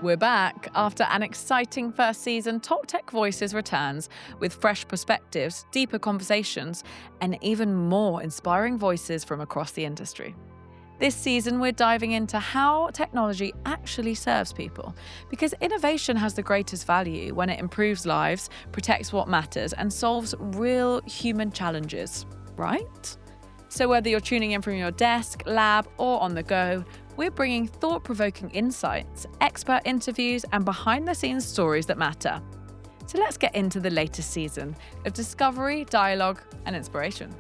We're back. After an exciting first season, Top Tech Voices returns with fresh perspectives, deeper conversations, and even more inspiring voices from across the industry. This season, we're diving into how technology actually serves people, because innovation has the greatest value when it improves lives, protects what matters, and solves real human challenges, right? So whether you're tuning in from your desk, lab, or on the go, we're bringing thought-provoking insights, expert interviews, and behind-the-scenes stories that matter. So let's get into the latest season of discovery, dialogue, and inspiration.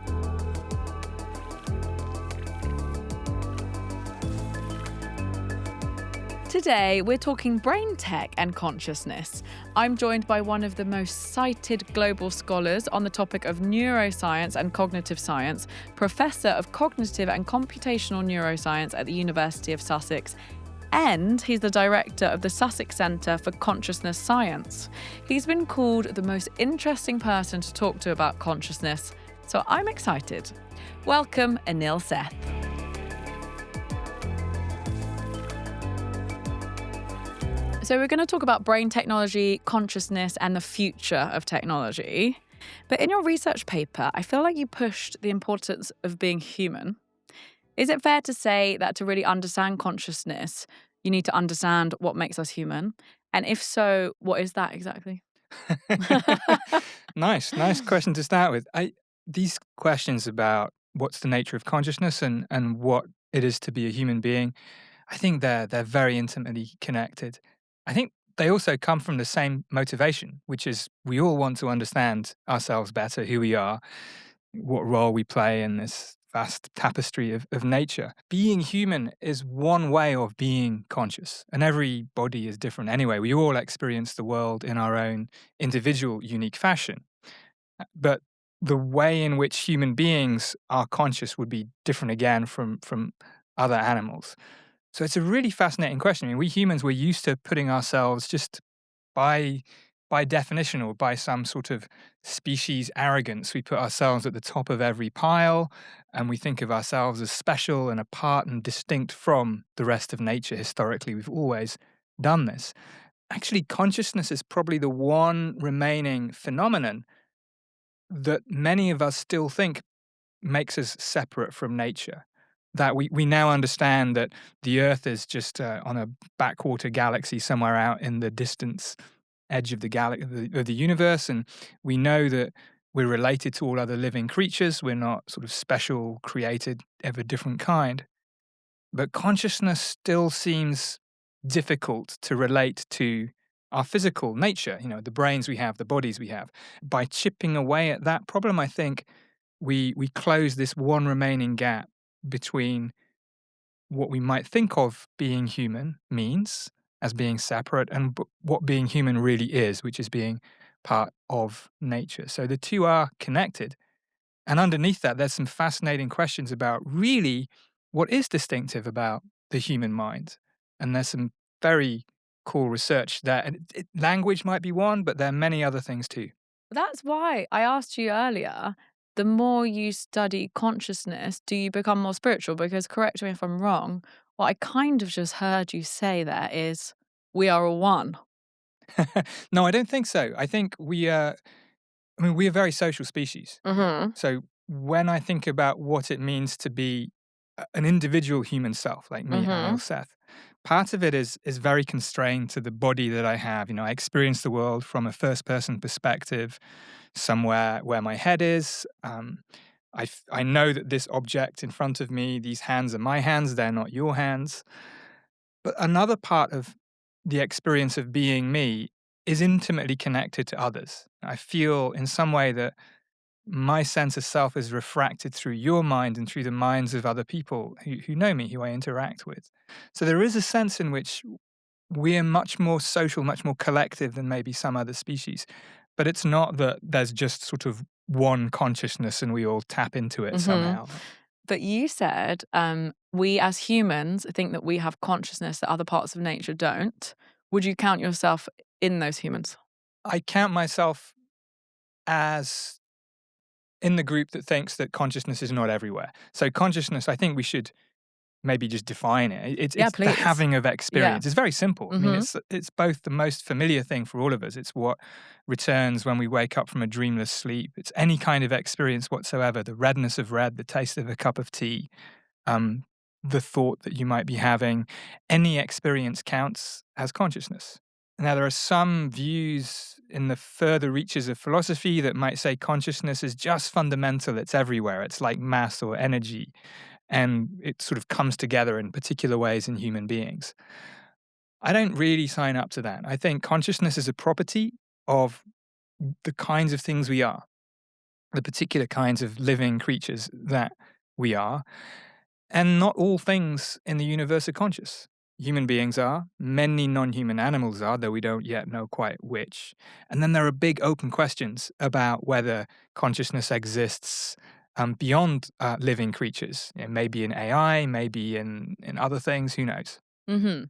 Today, we're talking brain tech and consciousness. I'm joined by one of the most cited global scholars on the topic of neuroscience and cognitive science, Professor of Cognitive and Computational Neuroscience at the University of Sussex, and he's the director of the Sussex Centre for Consciousness Science. He's been called the most interesting person to talk to about consciousness, so I'm excited. Welcome, Anil Seth. So we're going to talk about brain technology, consciousness, and the future of technology. But in your research paper, I feel like you pushed the importance of being human. Is it fair to say that to really understand consciousness, you need to understand what makes us human? And if so, what is that exactly? Nice question to start with. These questions about what's the nature of consciousness and what it is to be a human being, I think they're very intimately connected. I think they also come from the same motivation, which is we all want to understand ourselves better, who we are, what role we play in this vast tapestry of nature. Being human is one way of being conscious, and every body is different anyway. We all experience the world in our own individual, unique fashion. But the way in which human beings are conscious would be different again from other animals. So it's a really fascinating question. I mean, we humans, we're used to putting ourselves just by definition or by some sort of species arrogance, we put ourselves at the top of every pile and we think of ourselves as special and apart and distinct from the rest of nature. Historically, we've always done this. Actually, consciousness is probably the one remaining phenomenon that many of us still think makes us separate from nature. That we now understand that the Earth is just on a backwater galaxy somewhere out in the distance edge of the universe, and we know that we're related to all other living creatures. We're not sort of special, created, of a different kind. But consciousness still seems difficult to relate to our physical nature, the brains we have, the bodies we have. By chipping away at that problem, I think we close this one remaining gap between what we might think of being human means as being separate and what being human really is, which is being part of nature. So the two are connected. And underneath that, there's some fascinating questions about really what is distinctive about the human mind. And there's some very cool research there. And language might be one, but there are many other things too. That's why I asked you earlier, the more you study consciousness, do you become more spiritual? Because correct me if I'm wrong, what I kind of just heard you say there is we are all one. No, I don't think so. I think we're a very social species. Mm-hmm. So when I think about what it means to be an individual human self, like me, Anil Seth, part of it is very constrained to the body that I have. I experience the world from a first-person perspective, somewhere where my head is. I know that this object in front of me, these hands are my hands, they're not your hands. But another part of the experience of being me is intimately connected to others. I feel in some way that my sense of self is refracted through your mind and through the minds of other people who know me, who I interact with. So there is a sense in which we're much more social, much more collective than maybe some other species. But it's not that there's just sort of one consciousness and we all tap into it somehow. But you said we as humans think that we have consciousness that other parts of nature don't. Would you count yourself in those humans? I count myself as in the group that thinks that consciousness is not everywhere. So consciousness, I think we should maybe just define it. Yeah, It's the please. having of Yeah. experience. It's very simple. I mean, Mhm. it's both the most familiar thing for all of us. It's what returns when we wake up from a dreamless sleep. It's any kind of experience whatsoever, the redness of red, the taste of a cup of tea, um, the thought that you might be having. Any experience counts as consciousness. Now, there are some views in the further reaches of philosophy that might say consciousness is just fundamental, it's everywhere, it's like mass or energy, and it sort of comes together in particular ways in human beings. I don't really sign up to that. I think consciousness is a property of the kinds of things we are, the particular kinds of living creatures that we are. And not all things in the universe are conscious. Human beings are, many non human animals are, though we don't yet know quite which. And then there are big open questions about whether consciousness exists beyond living creatures. You know, maybe in AI, maybe in other things, who knows? Mhm.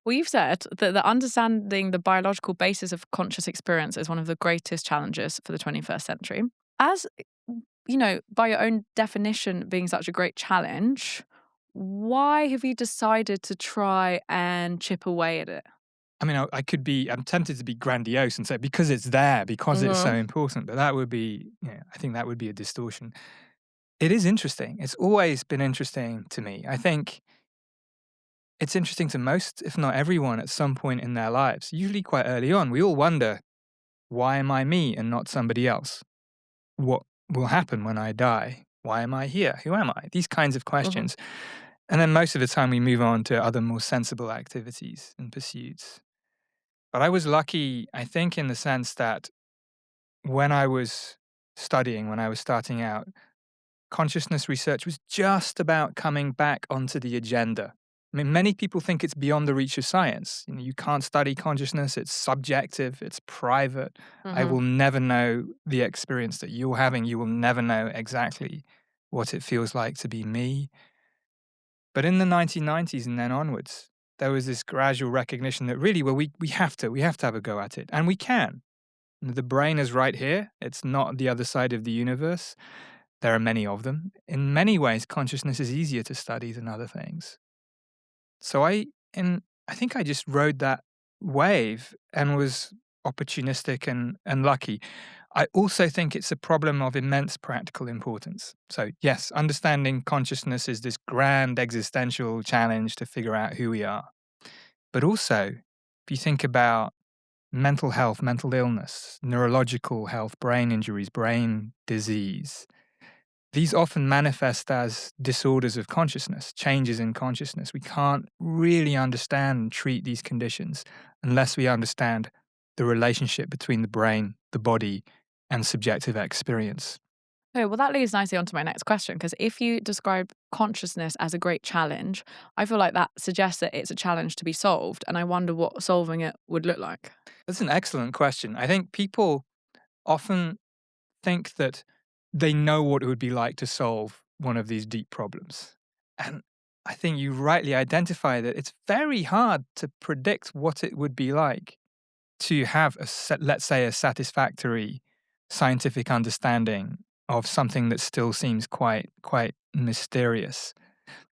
Well, you've said that understanding the biological basis of conscious experience is one of the greatest challenges for the 21st century. As by your own definition, being such a great challenge, why have you decided to try and chip away at it? I mean, I'm tempted to be grandiose and say because it's there, because it's so Mhm. important, but that would be, I think that would be a distortion. It is interesting. It's always been interesting to me. I think it's interesting to most, if not everyone, at some point in their lives, usually quite early on. We all wonder, why am I me and not somebody else? What will happen when I die? Why am I here? Who am I? These kinds of Mhm. questions. And then most of the time we move on to other more sensible activities and pursuits. But I was lucky, I think, in the sense that when I was studying, when I was starting out, consciousness research was just about coming back onto the agenda. I mean, many people think it's beyond the reach of science. You can't study consciousness, it's subjective, it's private. I Mhm. will never know the experience that you're having. You will never know exactly what it feels like to be me. But in the 1990s and then onwards, there was this gradual recognition that really, well, we have to have a go at it. And we can. The brain is right here. It's not the other side of the universe. There are many of them. In many ways, consciousness is easier to study than other things. So I think I just rode that wave and was opportunistic and lucky. I also think it's a problem of immense practical importance. So, yes, understanding consciousness is this grand existential challenge to figure out who we are. But also, if you think about mental health, mental illness, neurological health, brain injuries, brain disease, these often manifest as disorders of consciousness, changes in consciousness. We can't really understand and treat these conditions unless we understand the relationship between the brain, the body, and subjective experience. Okay, well, that leads nicely on to my next question, because if you describe consciousness as a great challenge, I feel like that suggests that it's a challenge to be solved, and I wonder what solving it would look like. That's an excellent question. I think people often think that they know what it would be like to solve one of these deep problems. And I think you rightly identify that it's very hard to predict what it would be like to have let's say a satisfactory scientific understanding of something that still seems quite mysterious.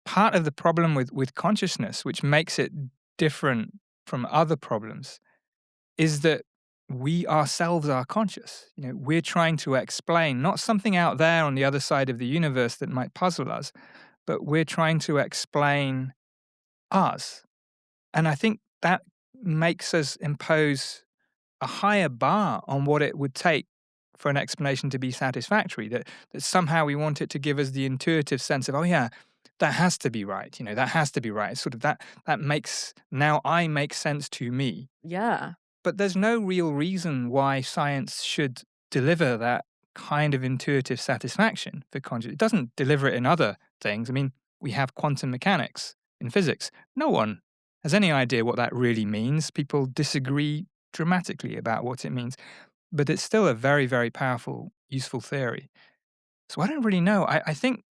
Part of the problem with consciousness, which makes it different from other problems, is that we ourselves are conscious. We're trying to explain not something out there on the other side of the universe that might puzzle us, but we're trying to explain us. And I think that makes us impose a higher bar on what it would take for an explanation to be satisfactory, that somehow we want it to give us the intuitive sense of, oh yeah, that has to be right. That has to be right. Sort of that makes now I make sense to me. Yeah. But there's no real reason why science should deliver that kind of intuitive satisfaction for consciousness. It doesn't deliver it in other things. I mean, we have quantum mechanics in physics. No one has any idea what that really means. People disagree dramatically about what it means, but it's still a very, very powerful, useful theory. So I don't really know. I think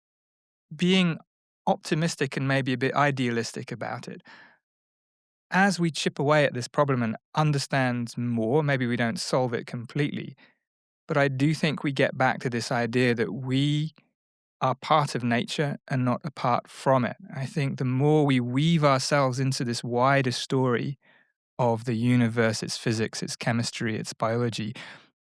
being optimistic and maybe a bit idealistic about it, as we chip away at this problem and understand more, maybe we don't solve it completely, but I do think we get back to this idea that we are part of nature and not apart from it. I think the more we weave ourselves into this wider story of the universe, its physics, its chemistry, its biology,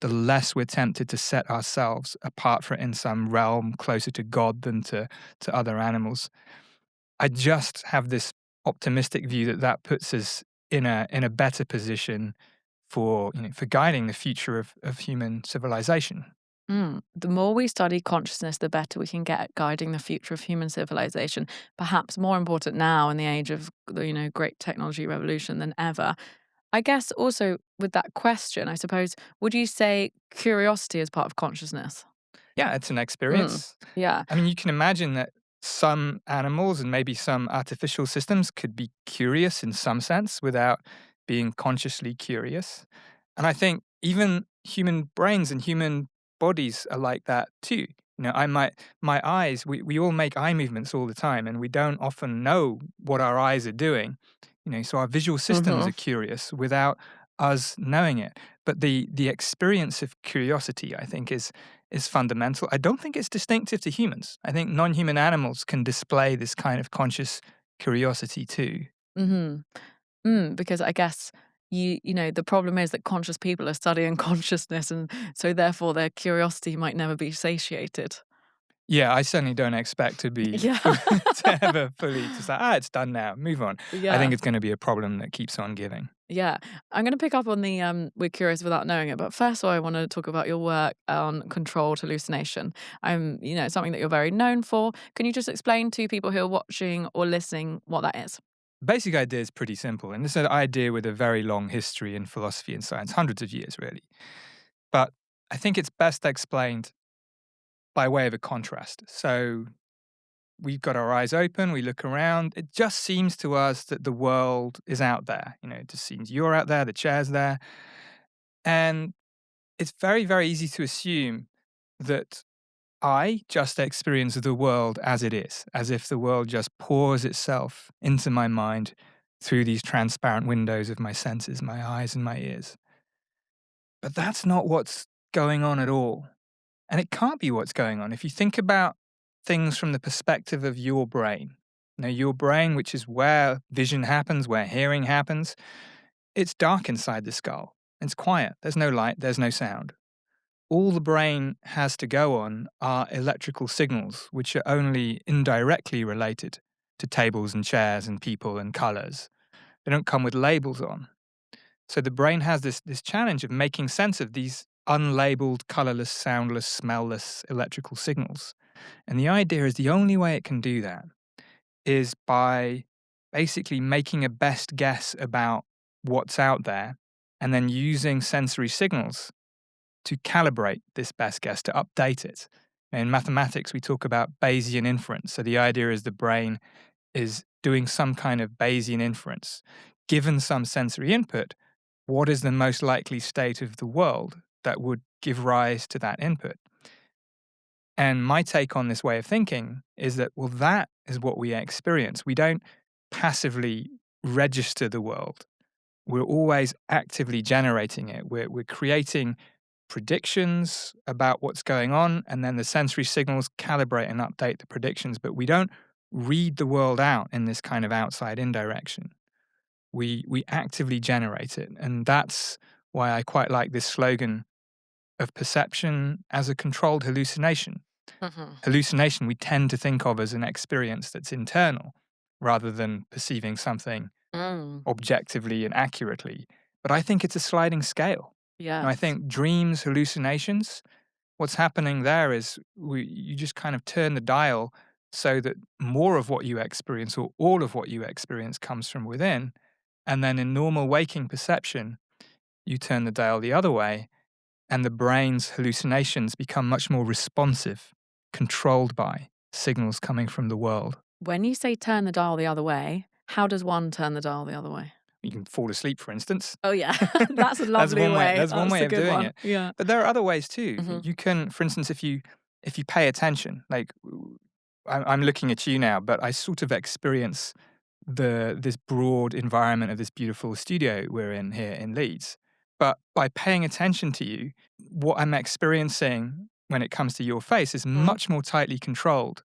the less we're tempted to set ourselves apart from it in some realm closer to God than to other animals. I just have this optimistic view that that puts us in a better position for for guiding the future of human civilization. The more we study consciousness, the better we can get at guiding the future of human civilization. Perhaps more important now in the age of the great technology revolution than ever. I guess also with that question, I suppose, would you say curiosity is part of consciousness? Yeah, it's an Mm, experience. yeah. I mean, you can imagine that some animals and maybe some artificial systems could be curious in some sense without being consciously curious. And I think even human brains and human bodies are like that too. My eyes, we all make eye movements all the time and we don't often know what our eyes are doing. So our visual systems Hmm. are curious without us knowing it. But the experience of curiosity, I think, is fundamental. I don't think it's distinctive to humans. I think non-human animals can display this kind of conscious curiosity too. Hmm. Because I guess the problem is that conscious people are studying consciousness, and so therefore their curiosity might never be satiated. Yeah, I certainly don't expect to be Yeah. to ever fully to say, it's done now, move on. I think Yeah. it's going to be a problem that keeps on giving. Yeah, I'm going to pick up on the we're curious without knowing it. But first of all, I want to talk about your work on controlled hallucination. Something that you're very known for. Can you just explain to people who are watching or listening what that is? Basic idea is pretty simple, and it's an idea with a very long history in philosophy and science, hundreds of years really. But I think it's best explained by way of a contrast. So we've got our eyes open, we look around. It just seems to us that the world is out there. It just seems you're out there, the chair's there. And it's very, very easy to assume that I just experience the world as it is, as if the world just pours itself into my mind through these transparent windows of my senses, my eyes and my ears. But that's not what's going on at all. And it can't be what's going on. If you think about things from the perspective of your brain, your brain, which is where vision happens, where hearing happens, it's dark inside the skull. It's quiet. There's no light, there's no sound. All the brain has to go on are electrical signals, which are only indirectly related to tables and chairs and people and colors. They don't come with labels on. So the brain has this challenge of making sense of these unlabeled, colorless, soundless, smellless electrical signals. And the idea is the only way it can do that is by basically making a best guess about what's out there and then using sensory signals to calibrate this best guess, to update it. In mathematics, we talk about Bayesian inference. So the idea is the brain is doing some kind of Bayesian inference. Given some sensory input, what is the most likely state of the world that would give rise to that input? And my take on this way of thinking is that, well, that is what we experience. We don't passively register the world. We're always actively generating it. We're creating predictions about what's going on, and then the sensory signals calibrate and update the predictions. But we don't read the world out in this kind of outside in direction. We actively generate it. And that's why I quite like this slogan of perception as a controlled hallucination. Hmm. Hallucination we tend to think of as an experience that's internal rather than perceiving something Mm, objectively and accurately. But I think it's a sliding scale. I yes. think dreams, hallucinations, what's happening there is you just kind of turn the dial so that more of what you experience or all of what you experience comes from within. And then in normal waking perception, you turn the dial the other way and the brain's hallucinations become much more responsive, controlled by signals coming from the world. When you say turn the dial the other way, how does one turn the dial the other way? You can fall asleep, for instance. Oh, yeah. That's a That's lovely one way. way. That's one That's way a of good doing one. it. Yeah. But there are other ways too. Hmm. You can, for instance, if you pay attention, like I'm looking at you now, but I sort of experience this broad environment of this beautiful studio we're in here in Leeds. But by paying attention to you, what I'm experiencing when it comes to your face, is Mhm. much more tightly controlled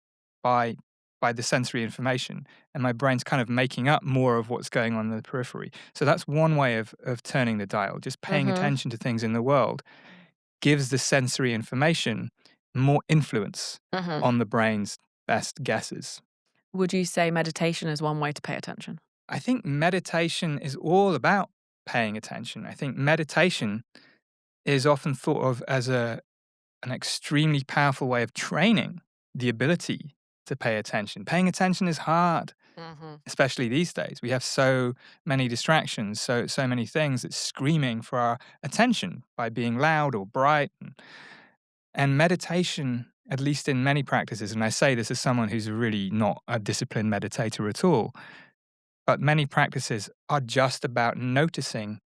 by the sensory information, and my brain's kind of making up more of what's going on in the periphery. So that's one way of turning the dial. Just paying Mhm. attention to things in the world gives the sensory information more influence Mhm. on the brain's best guesses. Would you say meditation is one way to pay attention? I think meditation is all about paying attention. I think meditation is often thought of as an extremely powerful way of training the ability to pay attention. Paying attention is hard, Mhm. especially these days. We have so many distractions, so many things that's screaming for our attention by being loud or bright. And meditation, at least in many practices, and I say this as someone who's really not a disciplined meditator at all, but many practices are just about noticing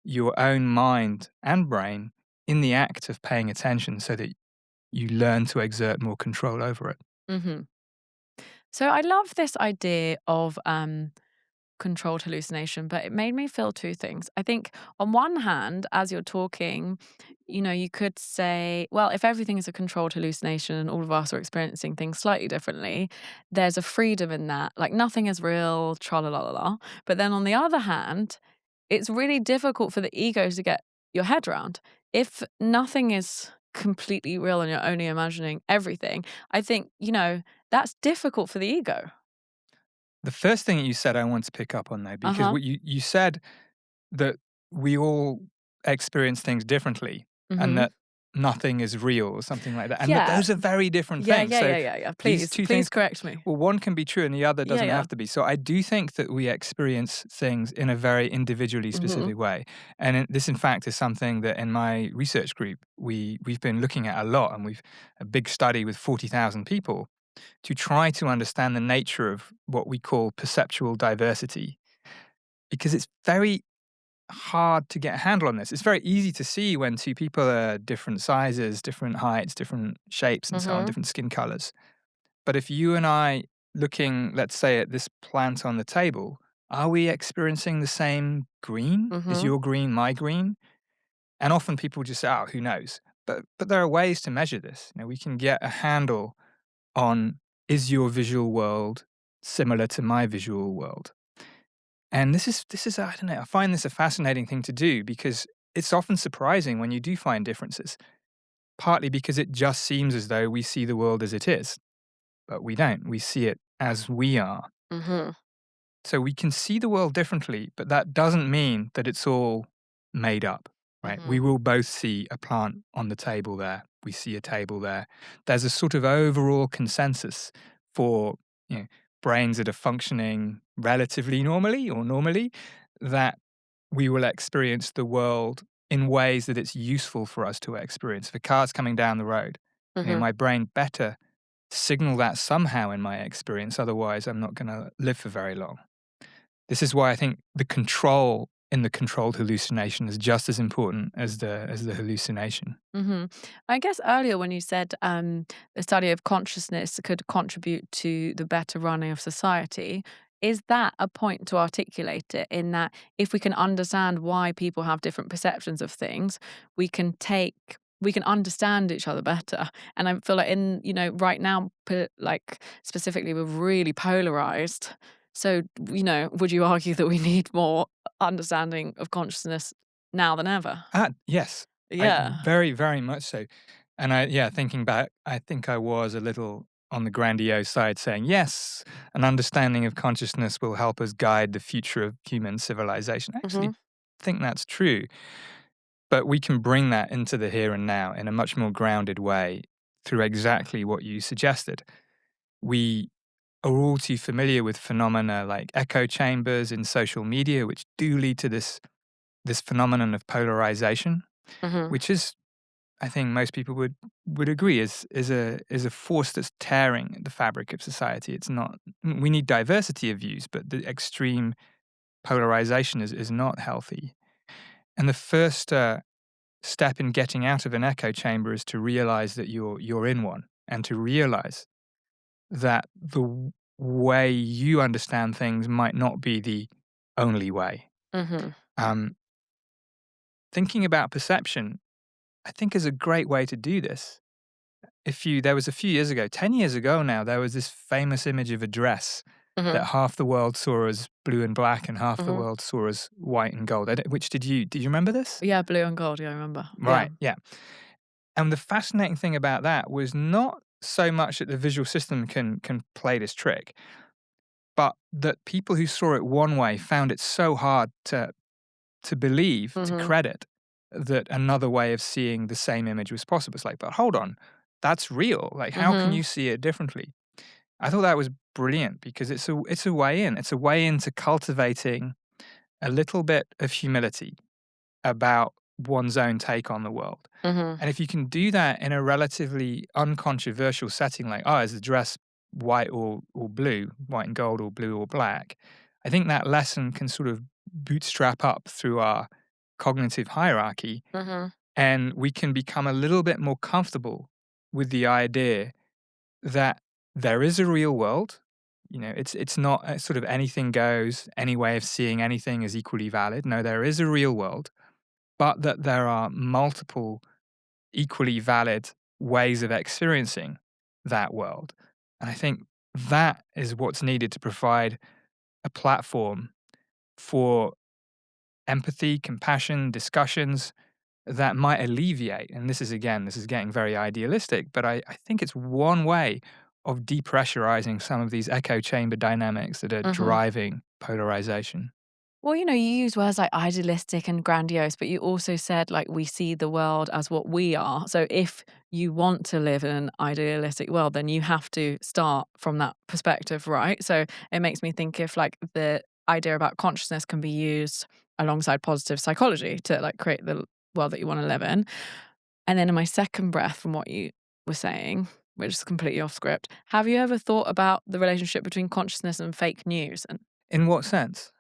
your own mind and brain in the act of paying attention so that you learn to exert more control over it. Mhm. So I love this idea of controlled hallucination, but it made me feel two things. I think on one hand, as you're talking, you could say, well, if everything is a controlled hallucination and all of us are experiencing things slightly differently, there's a freedom in that. Like nothing is real, tra la la la la. But then on the other hand, it's really difficult for the ego to get your head around. If nothing is completely real and you're only imagining everything, I think, that's difficult for the ego. The first thing that you said I want to pick up on though, Uh because huh. what you said that we all experience things differently and Mm-hmm. that nothing is real or something like that. And that Yeah. those are very different Yeah, things. yeah, So yeah, yeah, yeah. these Please, two please things, correct me. well, one can be true and the other Yeah, doesn't yeah. have to be. So I do think that we experience things in a very individually Mhm. specific way. And this, in fact, is something that in my research group, we've been looking at a lot. And we've a big study with 40,000 people to try to understand the nature of what we call perceptual diversity. Because it's very hard to get a handle on this. It's very easy to see when two people are different sizes, different heights, different shapes, and so on, Mhm. different skin colors. But if you and I looking, let's say, at this plant on the table, are we experiencing the same green? Is Mhm. your green my green? And often people just say, "Oh, who knows?" But there are ways to measure this. We can get a handle on, is your visual world similar to my visual world? And this is I don't know, I find this a fascinating thing to do because it's often surprising when you do find differences, partly because it just seems as though we see the world as it is, but we don't. We see it as we are. Mhm. So we can see the world differently, but that doesn't mean that it's all made up, right? We Mhm. will both see a plant on the table there. We see a table there. There's a sort of overall consensus for, you know, brains that are functioning relatively normally or normally that we will experience the world in ways that it's useful for us to experience. If a car's coming down the road, Mhm. my brain better signal that somehow in my experience, otherwise I'm not going to live for very long. This is why I think the control in the controlled hallucination is just as important as the hallucination. Mhm. I guess earlier when you said the study of consciousness could contribute to the better running of society, is that a point to articulate it in that if we can understand why people have different perceptions of things, we can understand each other better. And I feel like right now, like specifically, we're really polarized. So, would you argue that we need more understanding of consciousness now than ever? Yes, I Yeah. very, very much so. And yeah, thinking back, I think I was a little on the grandiose side saying, yes, an understanding of consciousness will help us guide the future of human civilization. I actually Mhm. think that's true. But we can bring that into the here and now in a much more grounded way through exactly what you suggested. We are all too familiar with phenomena like echo chambers in social media, which do lead to this phenomenon of polarization, Mhm. which is, I think most people would agree, is a force that's tearing the fabric of society. It's not. We need diversity of views, but the extreme polarization is not healthy. And the first step in getting out of an echo chamber is to realize that you're in one, and to realize that way you understand things might not be the only way. Mhm. Um, Thinking about perception, I think, is a great way to do this. there was a few years ago, 10 years ago now, there was this famous image of a dress Mhm. that half the world saw as blue and black and half the Mhm. world saw as white and gold. Which did you remember this? Yeah, blue and gold. Yeah, I remember. Yeah. Right, yeah. And the fascinating thing about that was not so much that the visual system can play this trick, but that people who saw it one way found it so hard to believe, to Mhm. credit, that another way of seeing the same image was possible. It's like, but hold on, that's real. Like, how can Mhm. you see it differently? I thought that was brilliant because it's a way in. It's a way into cultivating a little bit of humility about one's own take on the world. Mhm. And if you can do that in a relatively uncontroversial setting, like, oh, is the dress white or blue, white and gold or blue or black, I think that lesson can sort of bootstrap up through our cognitive hierarchy Mhm. and we can become a little bit more comfortable with the idea that there is a real world. It's not a sort of anything goes, any way of seeing anything is equally valid. No, there is a real world, but that there are multiple equally valid ways of experiencing that world. And I think that is what's needed to provide a platform for empathy, compassion, discussions that might alleviate. And this is getting very idealistic, but I think it's one way of depressurizing some of these echo chamber dynamics that are Mhm. driving polarization. Well, you use words like idealistic and grandiose, but you also said, like, we see the world as what we are. So if you want to live in an idealistic world, then you have to start from that perspective, right? So it makes me think if, like, the idea about consciousness can be used alongside positive psychology to, like, create the world that you want to live in. And then in my second breath, from what you were saying, which is completely off script, have you ever thought about the relationship between consciousness and fake news? And In what sense?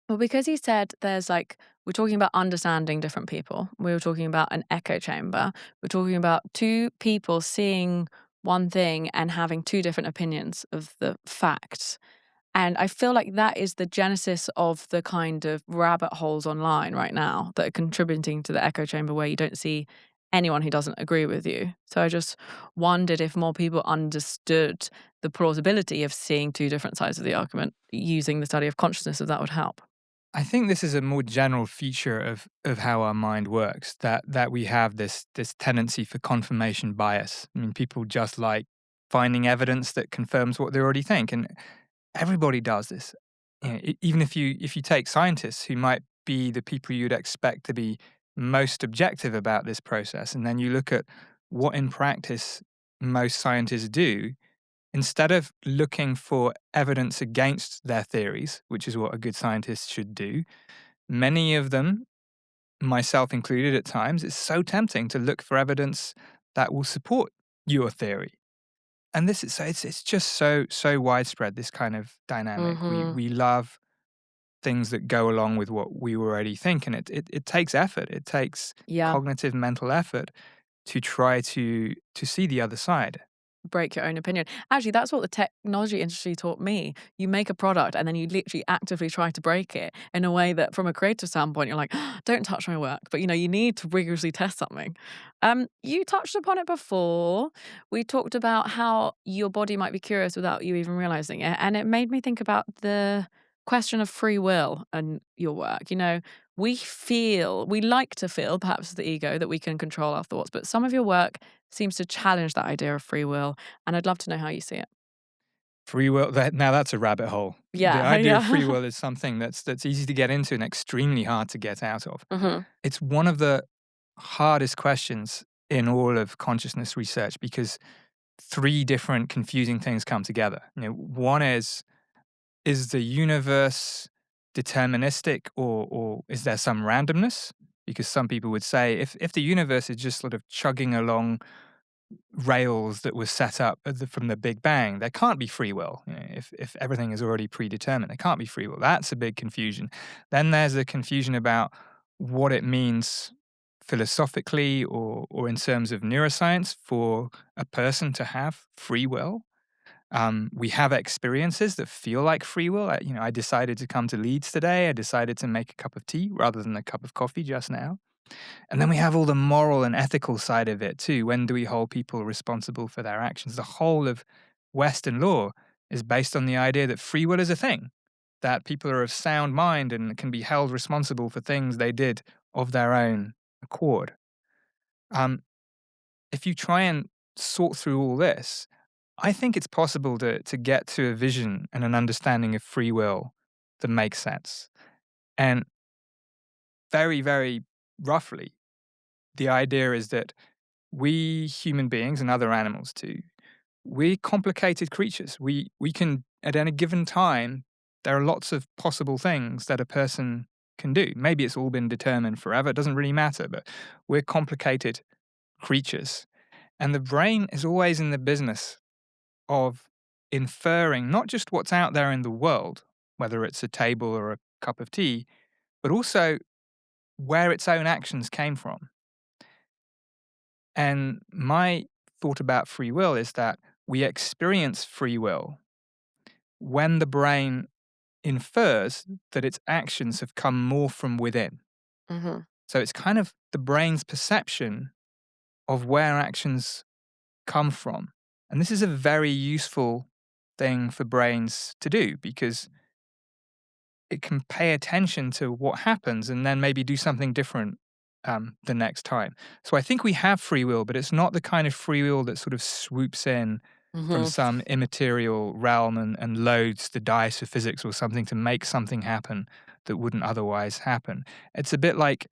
well, because he said there's like, we're talking about understanding different people. We were talking about an echo chamber. We're talking about two people seeing one thing and having two different opinions of the facts. And I feel like that is the genesis of the kind of rabbit holes online right now that are contributing to the echo chamber where you don't see anyone who doesn't agree with you. So I just wondered if more people understood the plausibility of seeing two different sides of the argument using the study of consciousness, if that would help. I think this is a more general feature of how our mind works, that we have this tendency for confirmation bias. I mean, people just like finding evidence that confirms what they already think, and everybody does this. Even if you take scientists who might be the people you'd expect to be most objective about this process, and then you look at what in practice most scientists do, instead of looking for evidence against their theories, which is what a good scientist should do, many of them, myself included at times, it's so tempting to look for evidence that will support your theory. And this is so it's just so widespread, this kind of dynamic. We Mhm. we love things that go along with what we already think, and it takes effort. It takes Yeah. cognitive mental effort to try to see the other side. Break your own opinion. Actually, that's what the technology industry taught me. You make a product and then you literally actively try to break it in a way that from a creative standpoint, you're like, don't touch my work. But you need to rigorously test something. You touched upon it before. We talked about how your body might be curious without you even realizing it. And it made me think about the question of free will and your work. We like to feel, perhaps the ego, that we can control our thoughts, but some of your work seems to challenge that idea of free will, and I'd love to know how you see it. Free will, now that's a rabbit hole. The Yeah, idea of free yeah. will is something that's easy to get into and extremely hard to get out of. Mhm. It's one of the hardest questions in all of consciousness research because three different confusing things come together. One is the universe deterministic or is there some randomness? Because some people would say if the universe is just sort of chugging along rails that were set up from the Big Bang, there can't be free will. If everything is already predetermined, there can't be free will. That's a big confusion. Then there's a confusion about what it means philosophically or in terms of neuroscience for a person to have free will. We have experiences that feel like free will. I decided to come to Leeds today. I decided to make a cup of tea rather than a cup of coffee just now. And then we have all the moral and ethical side of it too. When do we hold people responsible for their actions? The whole of Western law is based on the idea that free will is a thing, that people are of sound mind and can be held responsible for things they did of their own accord. Um, if you try and sort through all this, I think it's possible to get to a vision and an understanding of free will that makes sense. And very, very roughly, the idea is that we human beings and other animals too, we're complicated creatures. We can, at any given time, there are lots of possible things that a person can do. Maybe it's all been determined forever. It doesn't really matter, but we're complicated creatures. And the brain is always in the business of inferring not just what's out there in the world, whether it's a table or a cup of tea, but also where its own actions came from. And my thought about free will is that we experience free will when the brain infers that its actions have come more from within. Hmm. So it's kind of the brain's perception of where actions come from. And this is a very useful thing for brains to do because it can pay attention to what happens and then maybe do something different the next time. So I think we have free will, but it's not the kind of free will that sort of swoops in from Hmm. some immaterial realm and loads the dice of physics or something to make something happen that wouldn't otherwise happen. It's a bit like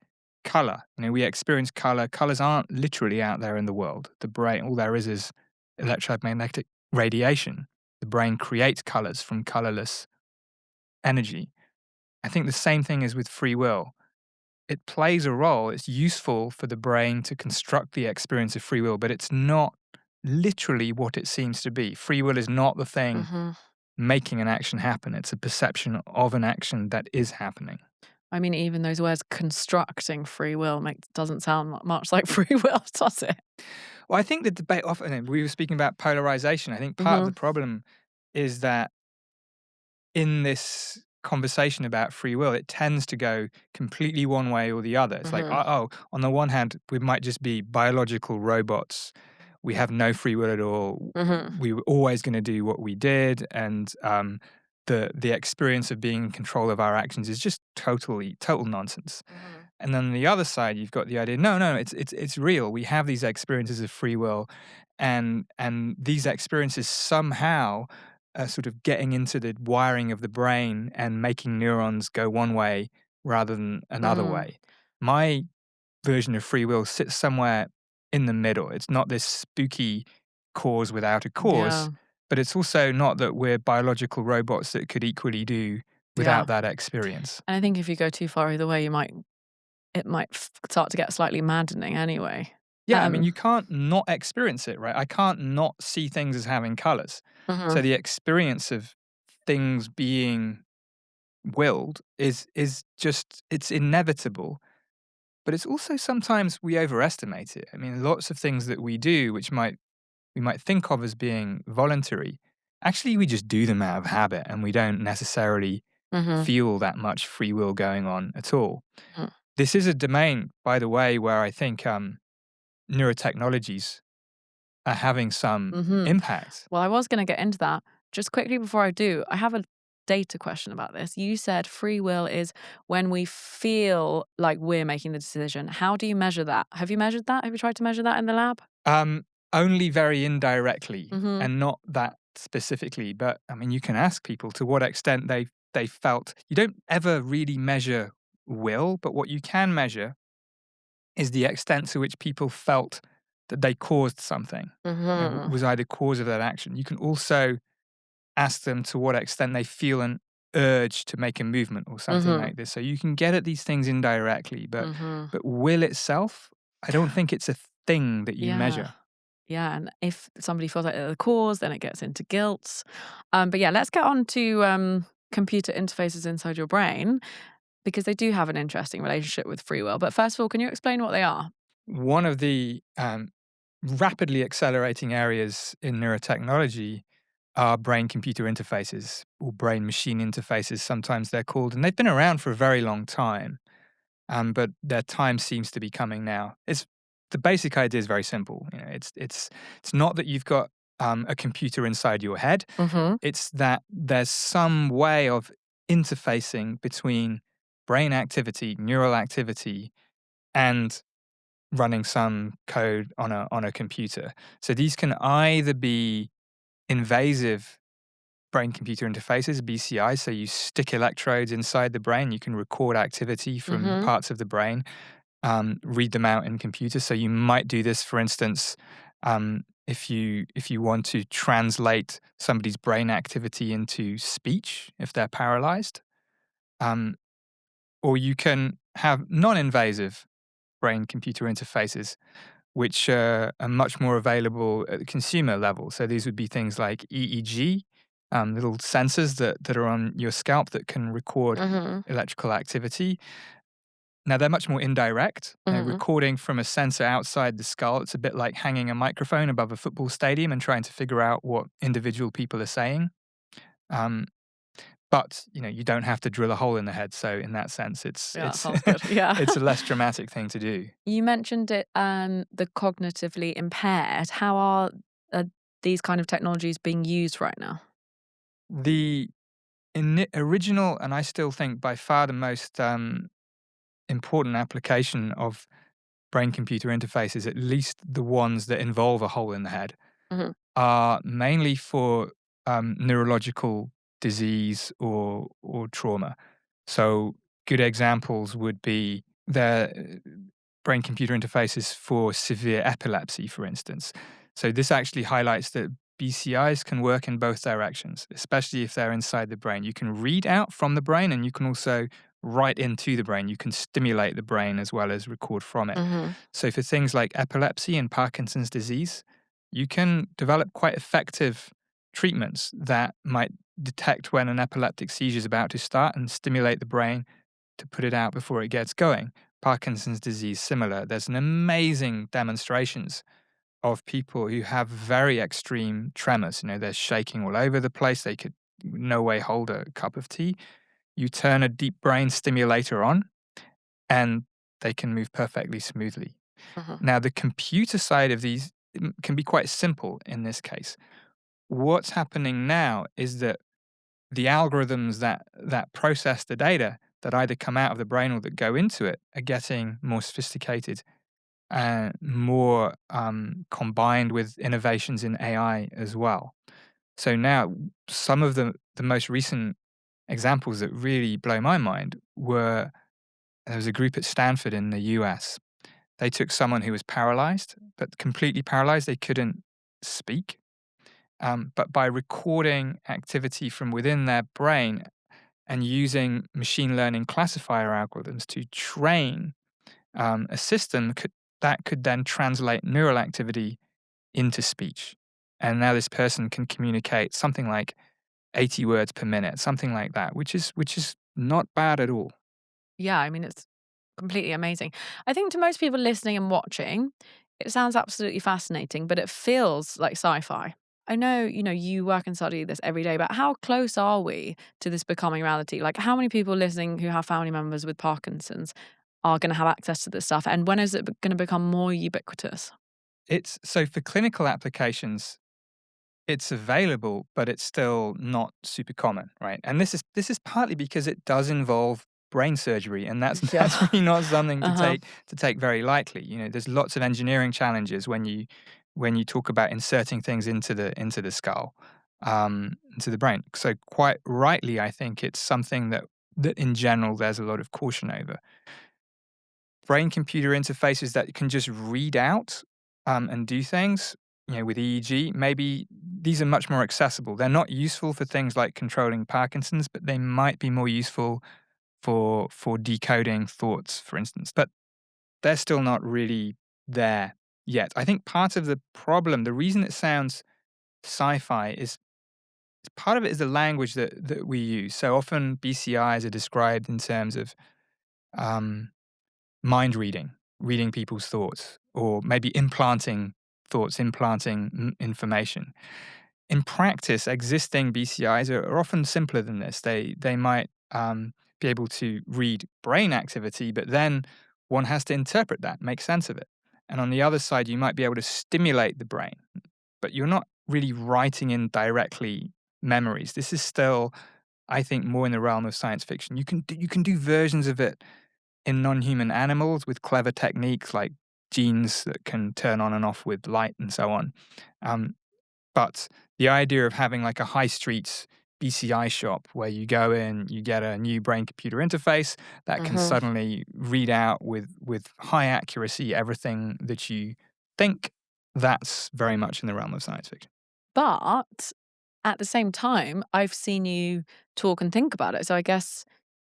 color. We experience color. Colors aren't literally out there in the world. The brain, all there is electromagnetic radiation. The brain creates colors from colorless energy. I think the same thing is with free will. It plays a role. It's useful for the brain to construct the experience of free will, but it's not literally what it seems to be. Free will is not the thing Hmm. making an action happen. It's a perception of an action that is happening. I mean, even those words constructing free will doesn't sound much like free will, does it? Well, I think the debate often, and we were speaking about polarization. I think part of Hmm. the problem is that in this conversation about free will, it tends to go completely one way or the other. It's like, Hmm. oh, on the one hand, we might just be biological robots. We have no free will at all. Hmm. We were always going to do what we did, and the experience of being in control of our actions is just total nonsense. Hmm. And then on the other side, you've got the idea, no, it's real. We have these experiences of free will, and these experiences somehow sort of getting into the wiring of the brain and making neurons go one way rather than another Hmm. way. My version of free will sits somewhere in the middle. It's not this spooky cause without a cause, Yeah. but it's also not that we're biological robots that could equally do Yeah. without that experience. And I think if you go too far either way, it might start to get slightly maddening anyway. Yeah, I mean, Um, you can't not experience it, right? I can't not see things as having colors. So mhm, the experience of things being willed is just it's inevitable. But it's also sometimes we overestimate it. I mean, lots of things that we do, which we might think of as being voluntary, actually we just do them out of habit and we don't necessarily mhm, feel that much free will going on at all. mhm, This is a domain, by the way, where I think neurotechnologies are having some mhm. impact. Well, I was gonna get into that. Just quickly before I do, I have a data question about this. You said free will is when we feel like we're making the decision. How do you measure that? Have you measured that? Have you tried to measure that in the lab? Um, Only very indirectly Mhm, and not that specifically. But I mean, you can ask people to what extent they felt. You don't ever really measure will, but what you can measure is the extent to which people felt that they caused something. mhm. Was either cause of that action. You can also ask them to what extent they feel an urge to make a movement or something Mhm, like this. So you can get at these things indirectly, mhm. but will itself, I don't think it's a thing that you Yeah. measure. Yeah, and if somebody feels like they're the cause, then it gets into guilt. But yeah, let's get on to computer interfaces inside your brain because they do have an interesting relationship with free will. But first of all, can you explain what they are? One of the rapidly accelerating areas in neurotechnology are brain computer interfaces or brain machine interfaces, sometimes they're called, and they've been around for a very long time. but their time seems to be coming now. The basic idea is very simple. It's not that you've got a computer inside your head. Mm-hmm. It's that there's some way of interfacing between brain activity, neural activity, and running some code on a computer. So these can either be invasive brain-computer interfaces, BCI. So you stick electrodes inside the brain. You can record activity from Mm-hmm. parts of the brain, read them out in computers. So you might do this, for instance, if you want to translate somebody's brain activity into speech if they're paralyzed, um, or you can have non-invasive brain-computer interfaces, which are much more available at the consumer level. So these would be things like EEG, little sensors that are on your scalp that can record Mm-hmm. electrical activity. Now, they're much more indirect. Mm-hmm. Recording from a sensor outside the skull, it's a bit like hanging a microphone above a football stadium and trying to figure out what individual people are saying. Um, but you don't have to drill a hole in the head. So in that sense, it's Yeah, that it's sounds good. Yeah. it's a less dramatic thing to do. You mentioned it, the cognitively impaired. How are these kind of technologies being used right now? The original, and I still think by far the most important application of brain-computer interfaces, at least the ones that involve a hole in the head, Mm-hmm. are mainly for neurological disease or trauma. So good examples would be the brain-computer interfaces for severe epilepsy, for instance. So this actually highlights that BCIs can work in both directions, especially if they're inside the brain. You can read out from the brain, and you can also write into the brain. You can stimulate the brain as well as record from it. Mm-hmm. So for things like epilepsy and Parkinson's disease, you can develop quite effective treatments that might detect when an epileptic seizure is about to start and stimulate the brain to put it out before it gets going. Parkinson's disease, similar. There's an amazing demonstrations of people who have very extreme tremors. They're shaking all over the place. They could no way hold a cup of tea. You turn a deep brain stimulator on, and they can move perfectly smoothly. Mm-hmm. Now, the computer side of these can be quite simple in this case. What's happening now is that the algorithms that process the data that either come out of the brain or that go into it are getting more sophisticated and more combined with innovations in AI as well. So now, some of the most recent examples that really blow my mind were there was a group at Stanford in the US. They took someone who was paralyzed, but completely paralyzed. They couldn't speak. But by recording activity from within their brain and using machine learning classifier algorithms to train a system that could then translate neural activity into speech. And now this person can communicate something like 80 words per minute, something like that, which is not bad at all. Yeah, I mean, it's completely amazing. I think to most people listening and watching, it sounds absolutely fascinating, but it feels like sci-fi. I know, you work and study this every day, but how close are we to this becoming reality? Like, how many people listening who have family members with Parkinson's are going to have access to this stuff? And when is it going to become more ubiquitous? It's so for clinical applications, it's available, but it's still not super common, right? And this is partly because it does involve brain surgery, and that's Yeah. that's really not something to Uh-huh. take very lightly. There's lots of engineering challenges when you talk about inserting things into the skull, into the brain. So quite rightly, I think it's something that in general there's a lot of caution over. Brain computer interfaces that can just read out and do things, with EEG, maybe these are much more accessible. They're not useful for things like controlling Parkinson's, but they might be more useful for decoding thoughts, for instance. But they're still not really there yet. I think part of the problem, the reason it sounds sci-fi is part of it is the language that we use. So often BCIs are described in terms of um, mind reading, reading people's thoughts, or maybe implanting thoughts, implanting information. In practice, existing BCIs are often simpler than this. They might be be able to read brain activity, but then one has to interpret that, make sense of it. And on the other side, you might be able to stimulate the brain, but you're not really writing in directly memories. This is still, I think, more in the realm of science fiction. You can do versions of it in non-human animals with clever techniques like genes that can turn on and off with light and so on. Um, but the idea of having like a high street BCI shop where you go in, you get a new brain computer interface that can Hmm. suddenly read out with high accuracy everything that you think, that's very much in the realm of science fiction. But at the same time, I've seen you talk and think about it. So I guess,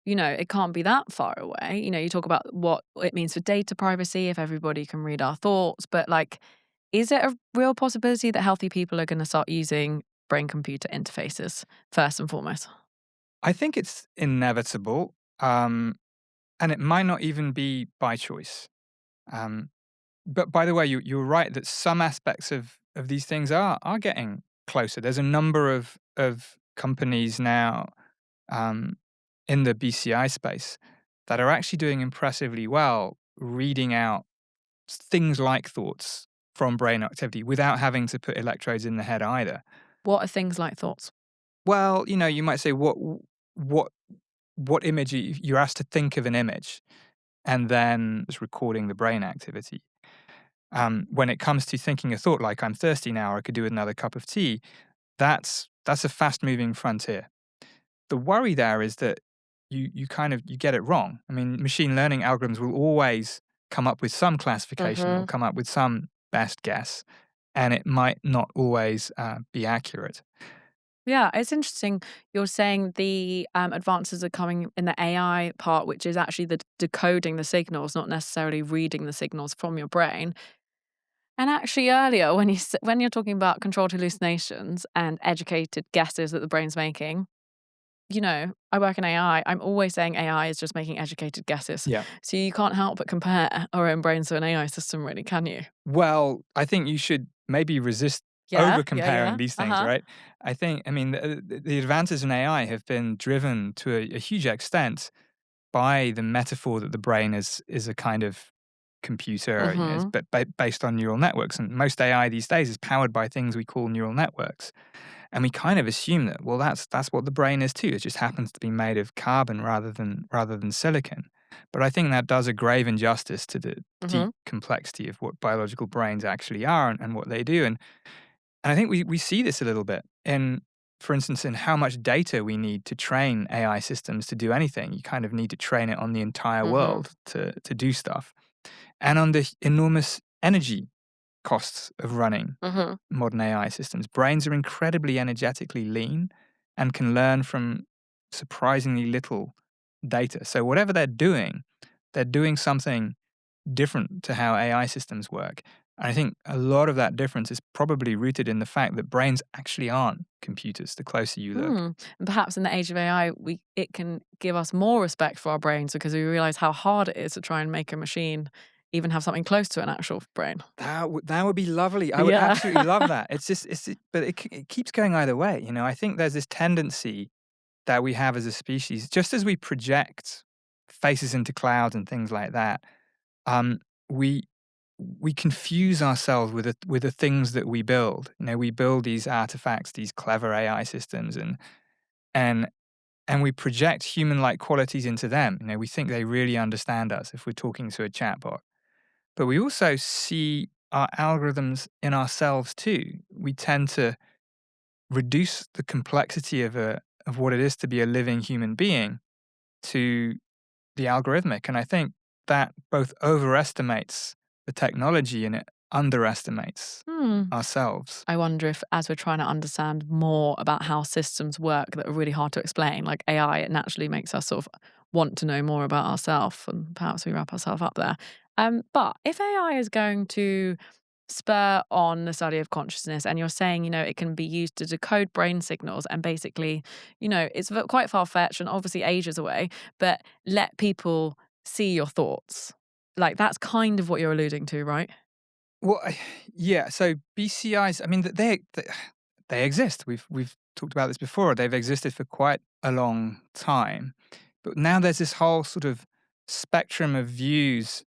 it can't be that far away. You talk about what it means for data privacy if everybody can read our thoughts. But is it a real possibility that healthy people are going to start using brain computer interfaces first and foremost? I think it's inevitable, and it might not even be by choice. Um, but by the way, you're right that some aspects of these things are getting closer. There's a number of companies now, um, in the BCI space that are actually doing impressively well, reading out things like thoughts from brain activity without having to put electrodes in the head either. What are things like thoughts? Well, you might say what what image you're asked to think of an image, and then it's recording the brain activity. When it comes to thinking a thought like "I'm thirsty now," or "I could do with another cup of tea," that's a fast-moving frontier. The worry there is that you get it wrong. I mean, machine learning algorithms will always come up with some classification or Hmm. come up with some best guess, and it might not always be accurate. Yeah, it's interesting. You're saying the advances are coming in the AI part, which is actually the decoding the signals, not necessarily reading the signals from your brain. And actually, earlier when when you're talking about controlled hallucinations and educated guesses that the brain's making, I work in AI. I'm always saying AI is just making educated guesses. Yeah. So you can't help but compare our own brains to an AI system, really, can you? Well, I think you should maybe resist Yeah, over yeah, comparing yeah. these Uh things, huh. right? I mean, the advances in AI have been driven to a huge extent by the metaphor that the brain is a kind of computer, Mm-hmm. but based on neural networks. And most AI these days is powered by things we call neural networks. And we kind of assume that, well, that's what the brain is too. It just happens to be made of carbon rather than silicon. But I think that does a grave injustice to the Mm-hmm. deep complexity of what biological brains actually are and what they do. And I think we see this a little bit in, for instance, in how much data we need to train AI systems to do anything. You kind of need to train it on the entire Mm-hmm. world to do stuff, and on the enormous energy costs of running Mm-hmm. modern AI systems. Brains are incredibly energetically lean and can learn from surprisingly little data. So whatever they're doing something different to how AI systems work. And I think a lot of that difference is probably rooted in the fact that brains actually aren't computers the closer you look. Hmm. And perhaps in the age of AI, it can give us more respect for our brains because we realize how hard it is to try and make a machine even have something close to an actual brain. That would be lovely. I would Yeah. absolutely love that. But it keeps going either way. I think there's this tendency that we have as a species, just as we project faces into clouds and things like that. Um, we we confuse ourselves with the things that we build. We build these artifacts, these clever AI systems, and and we project human-like qualities into them. We think they really understand us if we're talking to a chatbot. But we also see our algorithms in ourselves too. We tend to reduce the complexity of what it is to be a living human being to the algorithmic. And I think that both overestimates the technology and it underestimates Hmm. ourselves. I wonder if, as we're trying to understand more about how systems work that are really hard to explain, like AI, it naturally makes us sort of want to know more about ourselves, and perhaps we wrap ourselves up there. But if AI is going to spur on the study of consciousness, and you're saying, it can be used to decode brain signals, and basically, it's quite far fetched and obviously ages away, but let people see your thoughts. Like that's kind of what you're alluding to, right? Well, yeah. So BCIs, I mean, they exist. We've talked about this before. They've existed for quite a long time. But now there's this whole sort of spectrum of views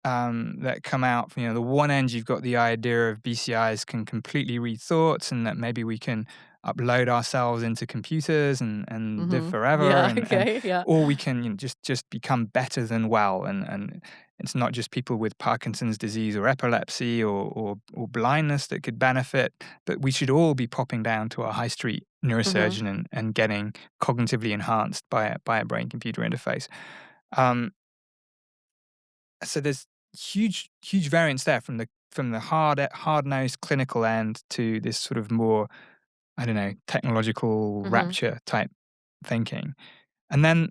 that come out. From, the one end, you've got the idea of BCIs can completely read thoughts, and that maybe we can upload ourselves into computers and live forever, Yeah. and Okay. Yeah. or we can just become better than well, and it's not just people with Parkinson's disease or epilepsy or blindness that could benefit, but we should all be popping down to a high street neurosurgeon and getting cognitively enhanced by a brain computer interface. Um, so there's huge variance there from the hard-nosed clinical end to this sort of more, I don't know, technological hmm rapture type thinking. And then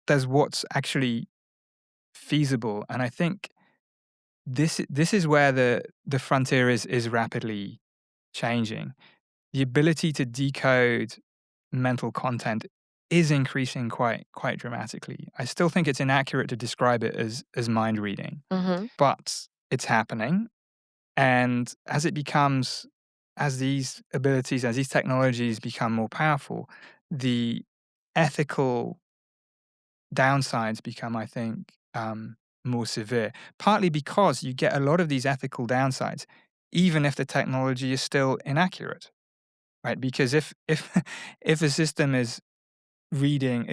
there's what's actually feasible. And I think this is where the frontier is rapidly changing. The ability to decode mental content is increasing quite dramatically. I still think it's inaccurate to describe it as mind reading, hmm but it's happening. And as these abilities, as these technologies become more powerful, the ethical downsides become, I think, more severe. Partly because you get a lot of these ethical downsides, even if the technology is still inaccurate, right? Because if if a system is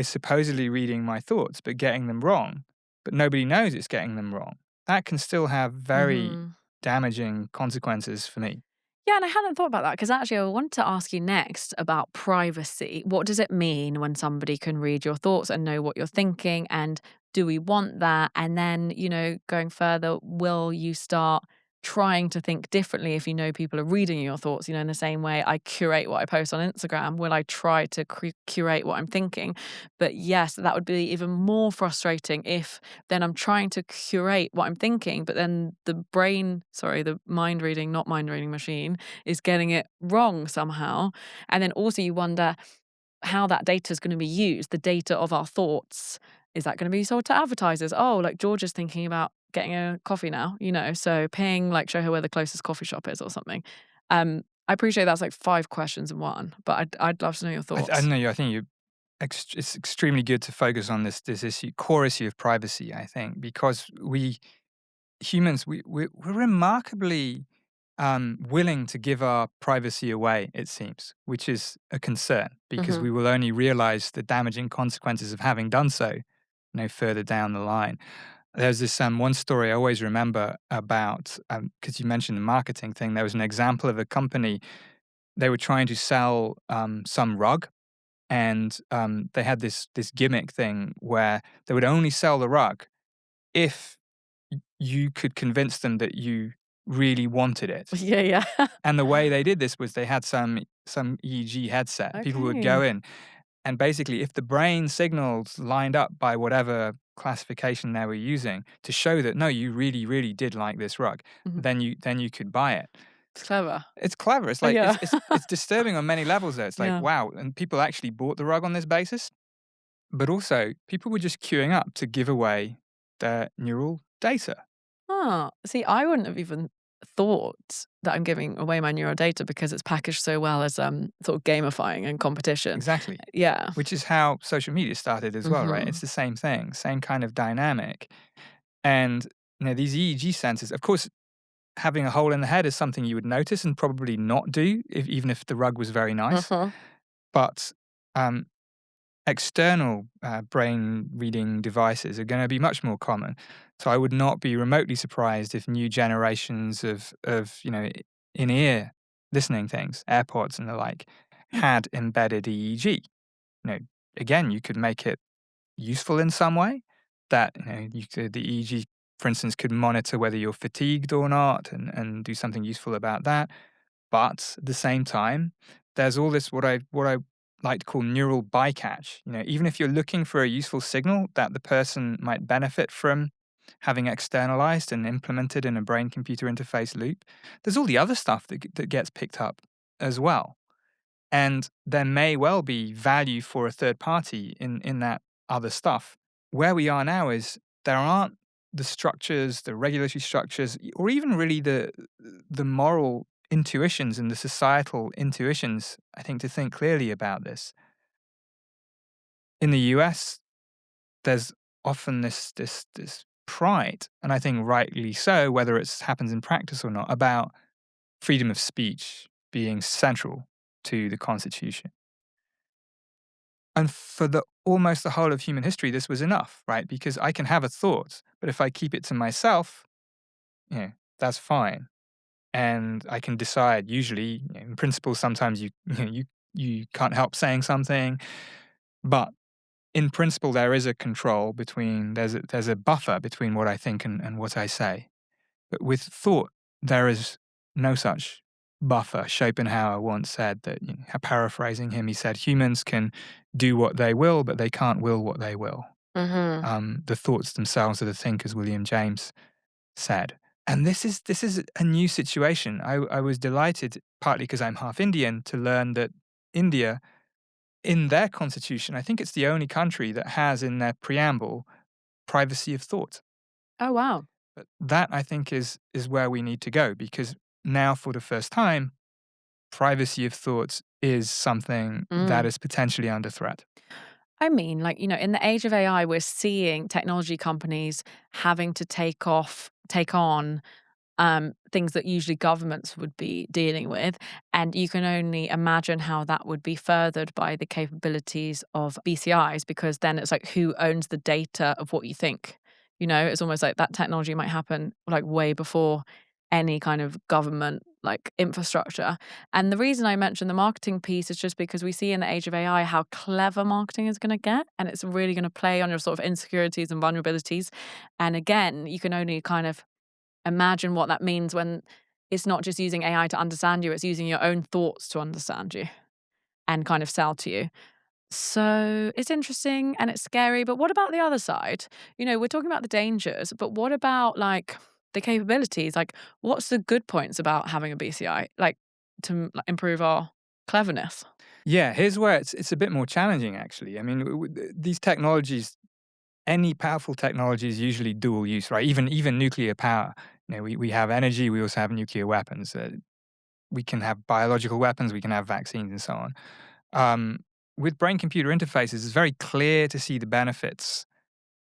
supposedly reading my thoughts but getting them wrong, but nobody knows it's getting them wrong, that can still have very hmm damaging consequences for me. Yeah, and I hadn't thought about that because actually I want to ask you next about privacy. What does it mean when somebody can read your thoughts and know what you're thinking? And do we want that? And then, going further, will you start trying to think differently if you know people are reading your thoughts? In the same way I curate what I post on Instagram, will I try to curate what I'm thinking? But yes, that would be even more frustrating if then I'm trying to curate what I'm thinking, but then the mind reading, not mind reading machine is getting it wrong somehow. And then also you wonder how that data is going to be used, the data of our thoughts. Is that going to be sold to advertisers? Oh, like George is thinking about getting a coffee now, so paying, like, show her where the closest coffee shop is or something. I appreciate that's like 5 questions in one, but I'd love to know your I thoughts. don't know. I think it's extremely good to focus on this core issue of privacy. I think because we humans we're remarkably willing to give our privacy away, it seems, which is a concern because hmm we will only realize the damaging consequences of having done so, further down the line. There's this one story I always remember about, because you mentioned the marketing thing. There was an example of a company. They were trying to sell some rug, and they had this gimmick thing where they would only sell the rug if you could convince them that you really wanted it. Yeah, yeah. And the way they did this was they had some EEG headset. People would go Okay. in, and basically, if the brain signals lined up by whatever classification they were using to show that no, you really, really did like this rug, Mhm. then you could buy it. It's clever. It's clever. It's like Yeah. it's disturbing on many levels. Though it's like Yeah. wow, and people actually bought the rug on this basis. But also, people were just queuing up to give away their neural data. Ah, see, I wouldn't have even thought that I'm giving away my neural data because it's packaged so well as sort of gamifying and competition. Exactly. Yeah. Which is how social media started as well, right? It's Mhm. the same thing, same kind of dynamic. And these EEG sensors, of course, having a hole in the head is something you would notice and probably not do, even if the rug was very nice. Uh-huh. But um, external brain reading devices are going to be much more common. So I would not be remotely surprised if new generations of in ear listening things, AirPods and the like, had embedded EEG. You know, Again, you could make it useful in some way. That the EEG, for instance, could monitor whether you're fatigued or not, and do something useful about that. But at the same time, there's all this what I like to call neural bycatch. Even if you're looking for a useful signal that the person might benefit from having externalized and implemented in a brain-computer interface loop, there's all the other stuff that gets picked up as well. And there may well be value for a third party in that other stuff. Where we are now is there aren't the structures, the regulatory structures, or even really the moral intuitions and the societal intuitions, I think, to think clearly about this. In the US, there's often this pride, and I think rightly so, whether it happens in practice or not, about freedom of speech being central to the Constitution. And for almost the whole of human history, this was enough, right? Because I can have a thought, but if I keep it to myself, that's fine. And I can decide. Usually, in principle, sometimes you can't help saying something, but in principle, there is a control between. There's a buffer between what I think and what I say. But with thought, there is no such buffer. Schopenhauer once said that, paraphrasing him, he said, humans can do what they will, but they can't will what they will. Mm-hmm. The thoughts themselves are the thinkers, William James said. And this is a new situation. I was delighted, partly because I'm half Indian, to learn that India, in their constitution, I think it's the only country that has in their preamble privacy of thought. Oh, wow. But that, I think, is where we need to go, because now, for the first time, privacy of thoughts is something that Mm. is potentially under threat. I mean, like, in the age of AI, we're seeing technology companies having to take on things that usually governments would be dealing with. And you can only imagine how that would be furthered by the capabilities of BCIs, because then it's like, who owns the data of what you think? It's almost like that technology might happen like way before any kind of government like infrastructure. And the reason I mentioned the marketing piece is just because we see in the age of AI how clever marketing is going to get, and it's really going to play on your sort of insecurities and vulnerabilities. And again, you can only kind of imagine what that means when it's not just using AI to understand you, it's using your own thoughts to understand you and kind of sell to you. So it's interesting and it's scary, but what about the other side? We're talking about the dangers, but what about like the capabilities? Like, what's the good points about having a BCI, like to like, improve our cleverness? Yeah, here's where it's a bit more challenging, actually. I mean, these technologies, any powerful technology is usually dual use, right? Even nuclear power. We have energy, we also have nuclear weapons. We can have biological weapons, we can have vaccines, and so on. With brain-computer interfaces, it's very clear to see the benefits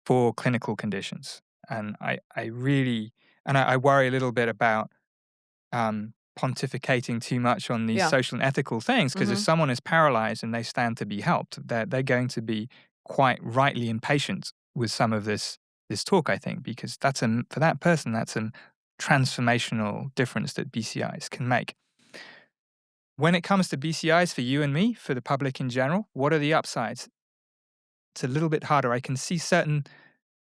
for clinical conditions, and I worry a little bit about pontificating too much on these Yeah. social and ethical things, because if Hmm. someone is paralyzed and they stand to be helped, they're going to be quite rightly impatient with some of this talk, I think, because for that person, that's a transformational difference that BCIs can make. When it comes to BCIs for you and me, for the public in general, what are the upsides? It's a little bit harder. I can see certain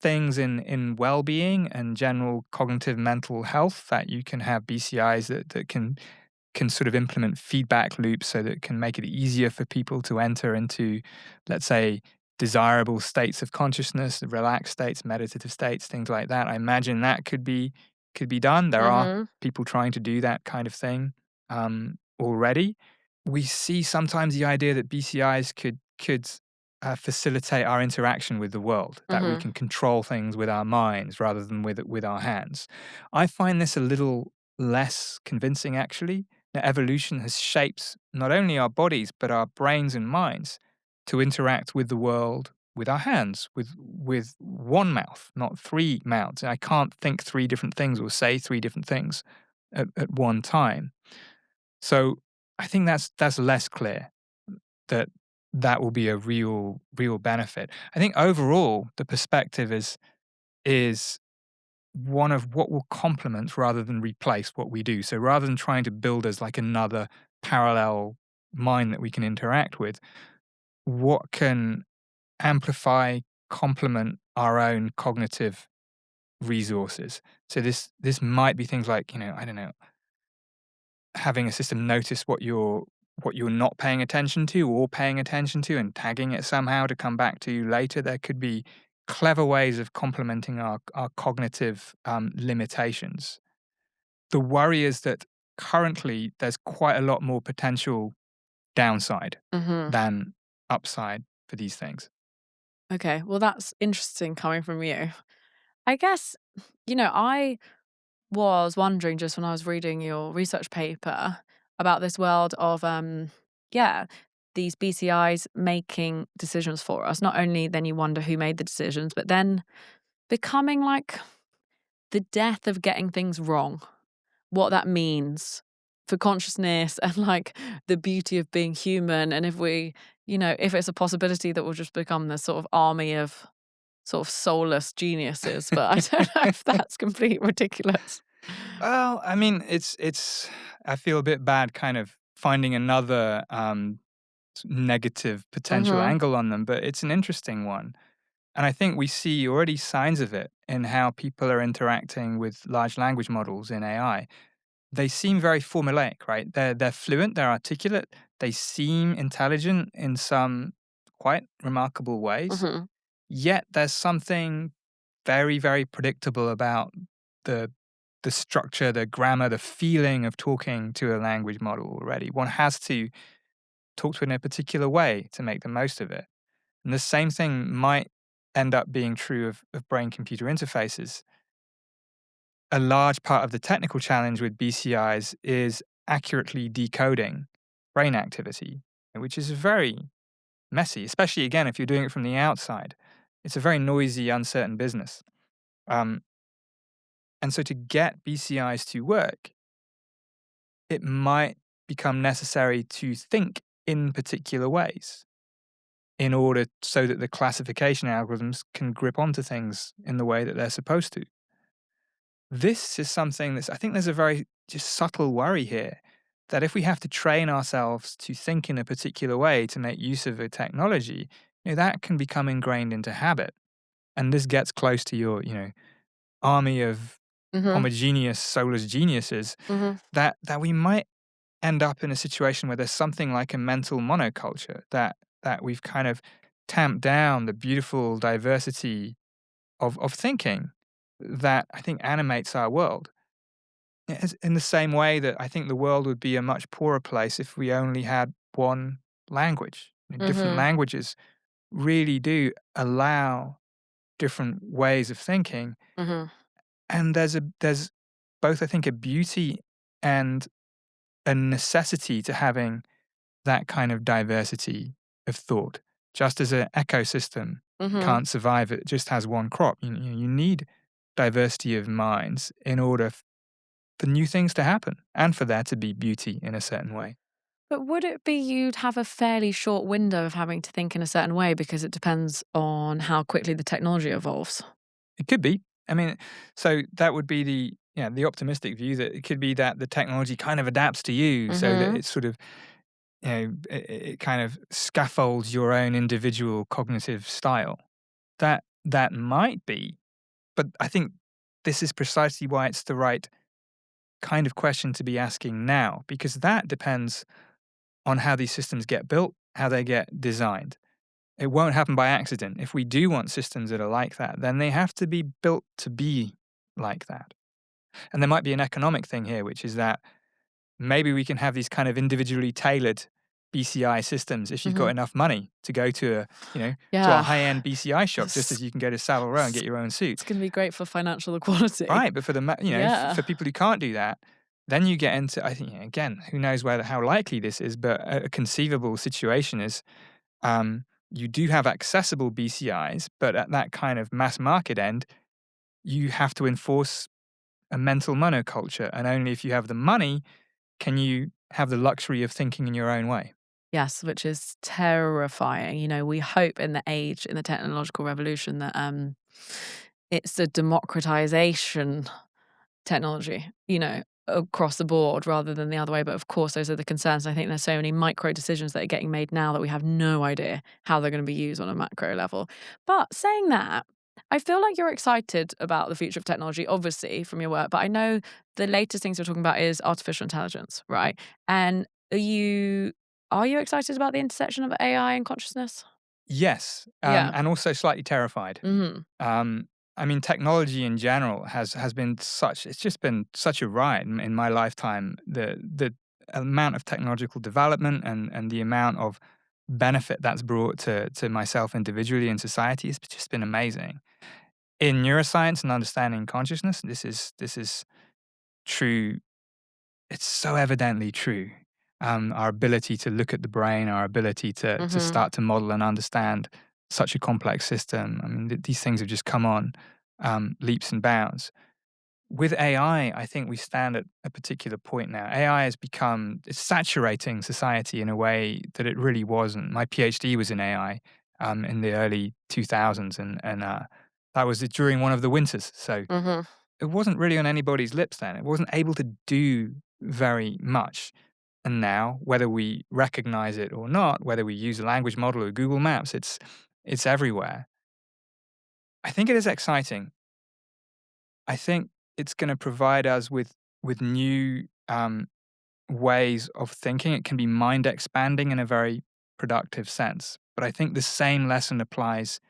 things in well-being and general cognitive mental health, that you can have BCIs that can sort of implement feedback loops, so that it can make it easier for people to enter into, let's say, desirable states of consciousness, relaxed states, meditative states, things like that. I imagine that could be done. There are Hmm. people trying to do that kind of thing already. We see sometimes the idea that BCIs could facilitate our interaction with the world, that we Hmm. can control things with our minds rather than with our hands. I find this a little less convincing, actually. That evolution has shaped not only our bodies, but our brains and minds to interact with the world with our hands, with one mouth, not three mouths. I can't think three different things or say three different things at one time. So I think that's less clear, that that will be a real benefit. I think overall the perspective is one of what will complement rather than replace what we do. So rather than trying to build as like another parallel mind that we can interact with, what can amplify, complement our own cognitive resources. So this might be things like, I don't know, having a system notice what you're not paying attention to or paying attention to, and tagging it somehow to come back to you later. There could be clever ways of complementing our cognitive limitations. The worry is that currently there's quite a lot more potential downside Hmm. than upside for these things. Okay, well, that's interesting coming from you. I guess, I was wondering just when I was reading your research paper about this world of, yeah, these BCIs making decisions for us, not only then you wonder who made the decisions, but then becoming like the death of getting things wrong, what that means for consciousness and like the beauty of being human. And if we, if it's a possibility that we'll just become this sort of army of sort of soulless geniuses, but I don't know if that's completely ridiculous. Well, I mean, I feel a bit bad kind of finding another negative potential Mm-hmm. angle on them, but it's an interesting one. And I think we see already signs of it in how people are interacting with large language models in AI. They seem very formulaic, right? They're fluent, they're articulate, they seem intelligent in some quite remarkable ways. Mm-hmm. Yet there's something very, very predictable about the the structure, the grammar, the feeling of talking to a language model already. One has to talk to it in a particular way to make the most of it. And the same thing might end up being true of brain-computer interfaces. A large part of the technical challenge with BCIs is accurately decoding brain activity, which is very messy, especially again if you're doing it from the outside. It's a very noisy, uncertain business. Um, and so to get BCIs to work, it might become necessary to think in particular ways in order so that the classification algorithms can grip onto things in the way that they're supposed to. This is something I think there's a very just subtle worry here that if we have to train ourselves to think in a particular way to make use of a technology, that can become ingrained into habit. And this gets close to your, army of Mm-hmm. homogeneous soulless geniuses Mm-hmm. that we might end up in a situation where there's something like a mental monoculture that we've kind of tamped down the beautiful diversity of thinking that I think animates our world. In the same way that I think the world would be a much poorer place if we only had one language. Different Mm-hmm. languages really do allow different ways of thinking, Mm-hmm. and there's both I think a beauty and a necessity to having that kind of diversity of thought. Just as an ecosystem Mm-hmm. can't survive, it just has one crop. You need diversity of minds in order for new things to happen and for there to be beauty in a certain way. But would it be you'd have a fairly short window of having to think in a certain way because it depends on how quickly the technology evolves? It could be. I mean, so that would be the optimistic view that it could be that the technology kind of adapts to you so that Mm-hmm. it's sort of it kind of scaffolds your own individual cognitive style. That might be, but I think this is precisely why it's the right kind of question to be asking now, because that depends on how these systems get built, how they get designed. It won't happen by accident. If we do want systems that are like that, then they have to be built to be like that. And there might be an economic thing here, which is that maybe we can have these kind of individually tailored BCI systems if you've got Mm-hmm. enough money to go to a Yeah. high-end BCI shop, just It's, as you can go to Savile Row and get it's, your own suit. it's going to be great for financial equality. Right, but for Yeah. for people who can't do that, then you get into, I think, again, who knows how likely this is, but a conceivable situation is you do have accessible BCIs, but at that kind of mass market end, you have to enforce a mental monoculture, and only if you have the money can you have the luxury of thinking in your own way. Yes, which is terrifying. We hope in the age, in the technological revolution, that it's a democratization technology, across the board rather than the other way. But of course, those are the concerns. I think there's so many micro decisions that are getting made now that we have no idea how they're going to be used on a macro level. But saying that, I feel like you're excited about the future of technology, obviously, from your work. But I know the latest things we're talking about is artificial intelligence, right? And are you excited about the intersection of AI and consciousness? Yes, Yeah. and also slightly terrified. Mm-hmm. I mean, technology in general has been it's just been such a ride in my lifetime. The amount of technological development and the amount of benefit that's brought to myself individually and society has just been amazing. In neuroscience and understanding consciousness, this is true. It's so evidently true. our ability to look at the brain, our ability to start to model and understand such a complex system. I mean, these things have just come on leaps and bounds. With AI, I think we stand at a particular point now. AI has become, it's saturating society in a way that it really wasn't. My PhD was in AI in the early 2000s, and that was during one of the winters. So Hmm. it wasn't really on anybody's lips then. It wasn't able to do very much. And now, whether we recognize it or not, whether we use a language model or Google Maps, it's everywhere. I think it is exciting. I think it's going to provide us with new ways of thinking. It can be mind expanding in a very productive sense. But I think the same lesson applies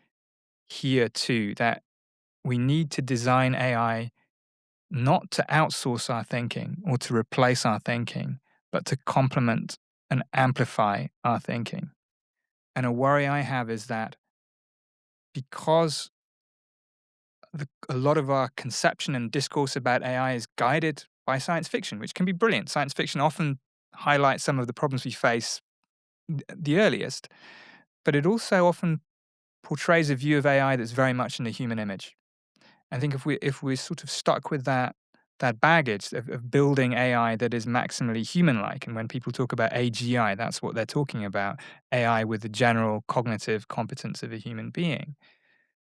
here too, that we need to design AI not to outsource our thinking or to replace our thinking, but to complement and amplify our thinking. And a worry I have is that because a lot of our conception and discourse about AI is guided by science fiction, which can be brilliant. Science fiction often highlights some of the problems we face the earliest, but it also often portrays a view of AI that's very much in the human image. I think if we're sort of stuck with that baggage of building AI that is maximally human-like, and when people talk about AGI, that's what they're talking about, AI with the general cognitive competence of a human being,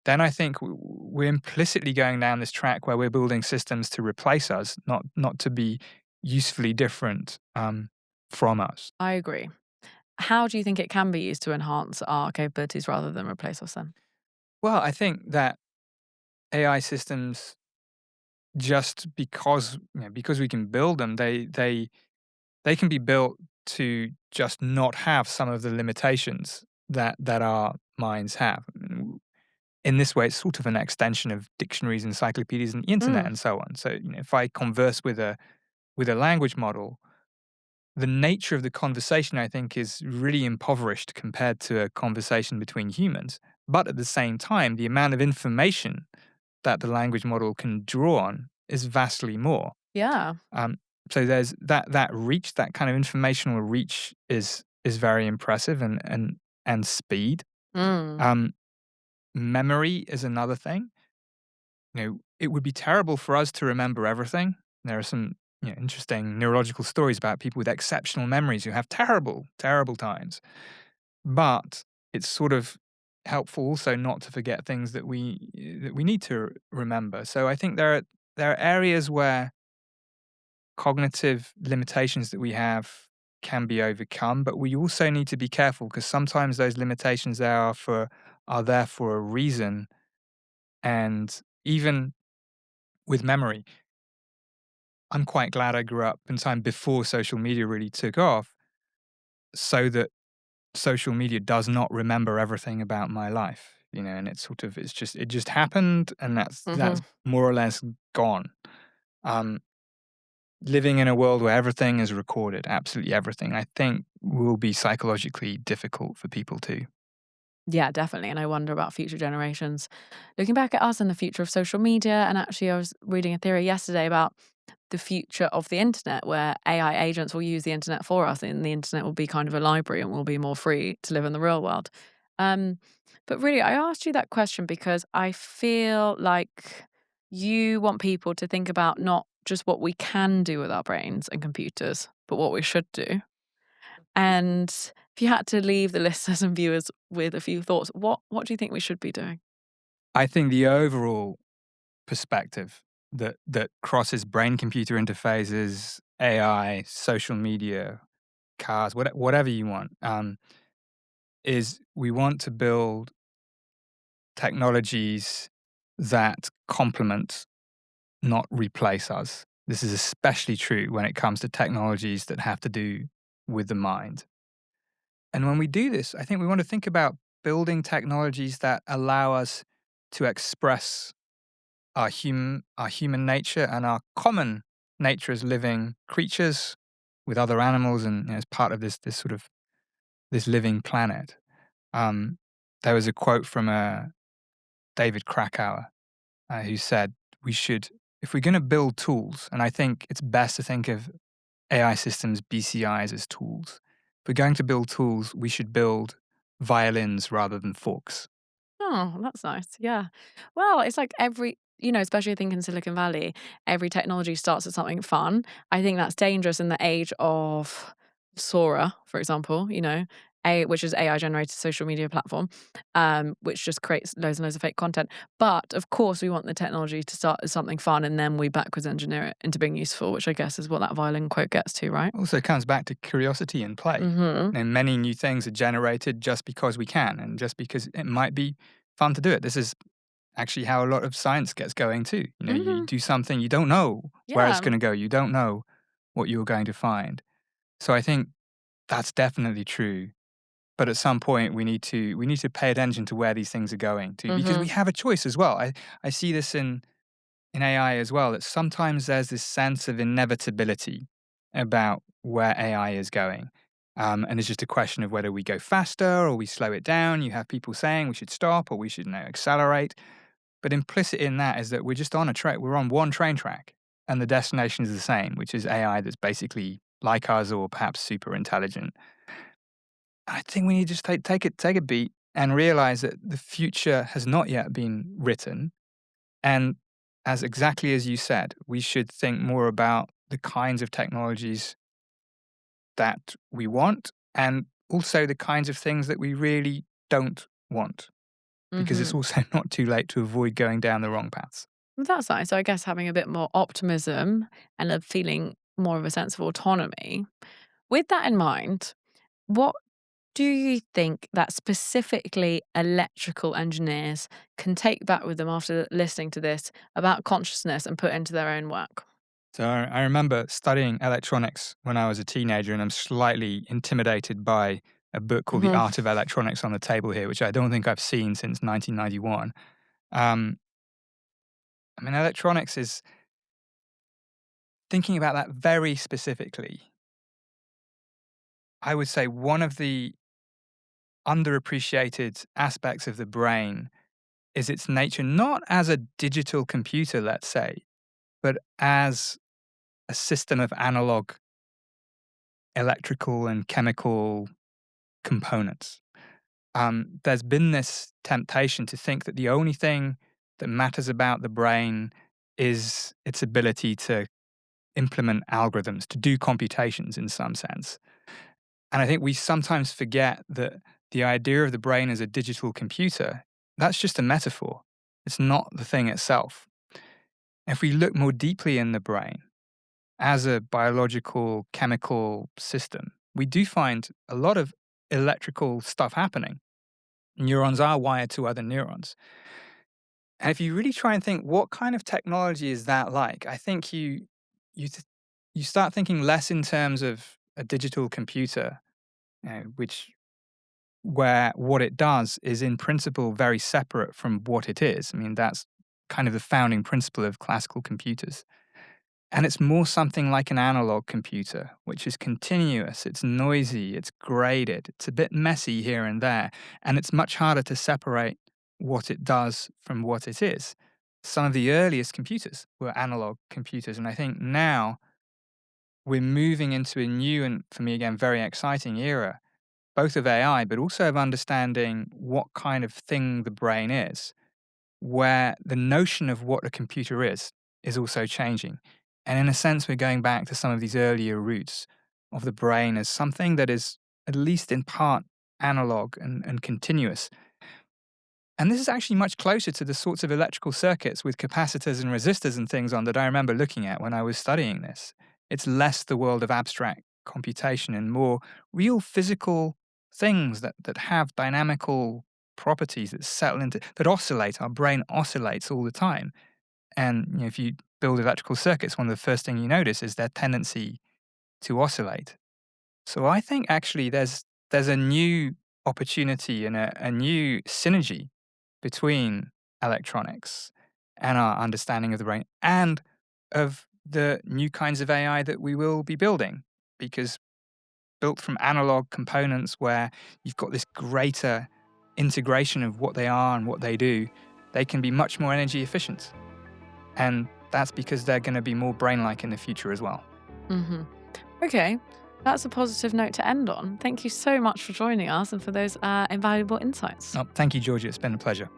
then I think we're implicitly going down this track where we're building systems to replace us, not to be usefully different from us. I agree. How do you think it can be used to enhance our capabilities rather than replace us then? Well, I think that AI systems, just because we can build them, they can be built to just not have some of the limitations that our minds have. In this way, it's sort of an extension of dictionaries, encyclopedias, and the internet, Mm. and so on. So, if I converse with a language model, the nature of the conversation, I think, is really impoverished compared to a conversation between humans. But at the same time, the amount of information that the language model can draw on is vastly more. Yeah. Um, so there's that reach, that kind of informational reach is very impressive, and speed. Mm. Um, Memory is another thing. It would be terrible for us to remember everything. There are some interesting neurological stories about people with exceptional memories who have terrible, terrible times. But it's sort of helpful also not to forget things that we need to remember. So I think there are areas where cognitive limitations that we have can be overcome, but we also need to be careful because sometimes those limitations are there for a reason. And even with memory, I'm quite glad I grew up in time before social media really took off, so that social media does not remember everything about my life. And it just happened, and that's Hmm. more or less gone. Um, Living in a world where everything is recorded, absolutely everything, I think will be psychologically difficult for people too. Yeah, definitely. And I wonder about future generations. Looking back at us and the future of social media, and actually, I was reading a theory yesterday about the future of the internet, where AI agents will use the internet for us, and the internet will be kind of a library and we'll be more free to live in the real world. Um, but really, I asked you that question because I feel like you want people to think about not just what we can do with our brains and computers, but what we should do. And if you had to leave the listeners and viewers with a few thoughts, what do you think we should be doing? I think the overall perspective that crosses brain computer interfaces, AI, social media, cars, whatever you want, is we want to build technologies that complement, not replace us. This is especially true when it comes to technologies that have to do with the mind. And when we do this, I think we want to think about building technologies that allow us to express our human nature and our common nature as living creatures with other animals, and as part of this sort of this living planet. Um, there was a quote from David Krakauer, who said we should, if we're going to build tools, and I think it's best to think of AI systems, BCIs, as tools. If we're going to build tools, we should build violins rather than forks. Oh, that's nice. Yeah. Well, it's like especially I think in Silicon Valley, every technology starts with something fun. I think that's dangerous in the age of Sora, for example, which is AI generated social media platform, which just creates loads and loads of fake content. But of course, we want the technology to start as something fun and then we backwards engineer it into being useful, which I guess is what that violin quote gets to, right? Also, it comes back to curiosity and play. Many new things are generated just because we can and just because it might be fun to do it. This is actually how a lot of science gets going too. You do something, you don't know where it's Yeah. going to go. You don't know what you're going to find. So I think that's definitely true. But at some point, we need to pay attention to where these things are going to, because we have a choice as well. I see this in AI as well, that sometimes there's this sense of inevitability about where AI is going. And it's just a question of whether we go faster or we slow it down. You have people saying we should stop or we should accelerate. But implicit in that is that we're just on a track. We're on one train track, and the destination is the same, which is AI that's basically like us or perhaps super intelligent. I think we need to just take a beat and realize that the future has not yet been written. And as exactly as you said, we should think more about the kinds of technologies that we want and also the kinds of things that we really don't want, because it's also not too late to avoid going down the wrong paths. That's nice. So I guess having a bit more optimism and a feeling more of a sense of autonomy. With that in mind, what do you think that specifically electrical engineers can take back with them after listening to this about consciousness and put into their own work? So I remember studying electronics when I was a teenager, and I'm slightly intimidated by a book called The Mhm. Art of Electronics on the table here, which I don't think I've seen since 1991. Um, electronics is thinking about that very specifically. I would say one of the underappreciated aspects of the brain is its nature, not as a digital computer, let's say, but as a system of analog electrical and chemical components. There's been this temptation to think that the only thing that matters about the brain is its ability to implement algorithms, to do computations in some sense. And I think we sometimes forget that the idea of the brain as a digital computer, that's just a metaphor. It's not the thing itself. If we look more deeply in the brain as a biological chemical system, we do find a lot of electrical stuff happening. Neurons are wired to other neurons. And if you really try and think, what kind of technology is that like? I think you th- you start thinking less in terms of a digital computer, which where what it does is in principle very separate from what it is. That's kind of the founding principle of classical computers. And it's more something like an analog computer, which is continuous, it's noisy, it's graded, it's a bit messy here and there, and it's much harder to separate what it does from what it is. Some of the earliest computers were analog computers, and I think now we're moving into a new and, for me again, very exciting era, both of AI, but also of understanding what kind of thing the brain is, where the notion of what a computer is also changing. And in a sense, we're going back to some of these earlier roots of the brain as something that is, at least in part, analog and continuous. And this is actually much closer to the sorts of electrical circuits with capacitors and resistors and things on that I remember looking at when I was studying this. It's less the world of abstract computation and more real physical things that have dynamical properties that settle into, that oscillate. Our brain oscillates all the time. And if you build electrical circuits, one of the first things you notice is their tendency to oscillate. So I think actually there's a new opportunity and a new synergy between electronics and our understanding of the brain and of the new kinds of AI that we will be building. Because built from analog components where you've got this greater integration of what they are and what they do, they can be much more energy efficient. And that's because they're going to be more brain-like in the future as well. hmm Okay, that's a positive note to end on. Thank you so much for joining us and for those invaluable insights. Oh, thank you, Georgia. It's been a pleasure.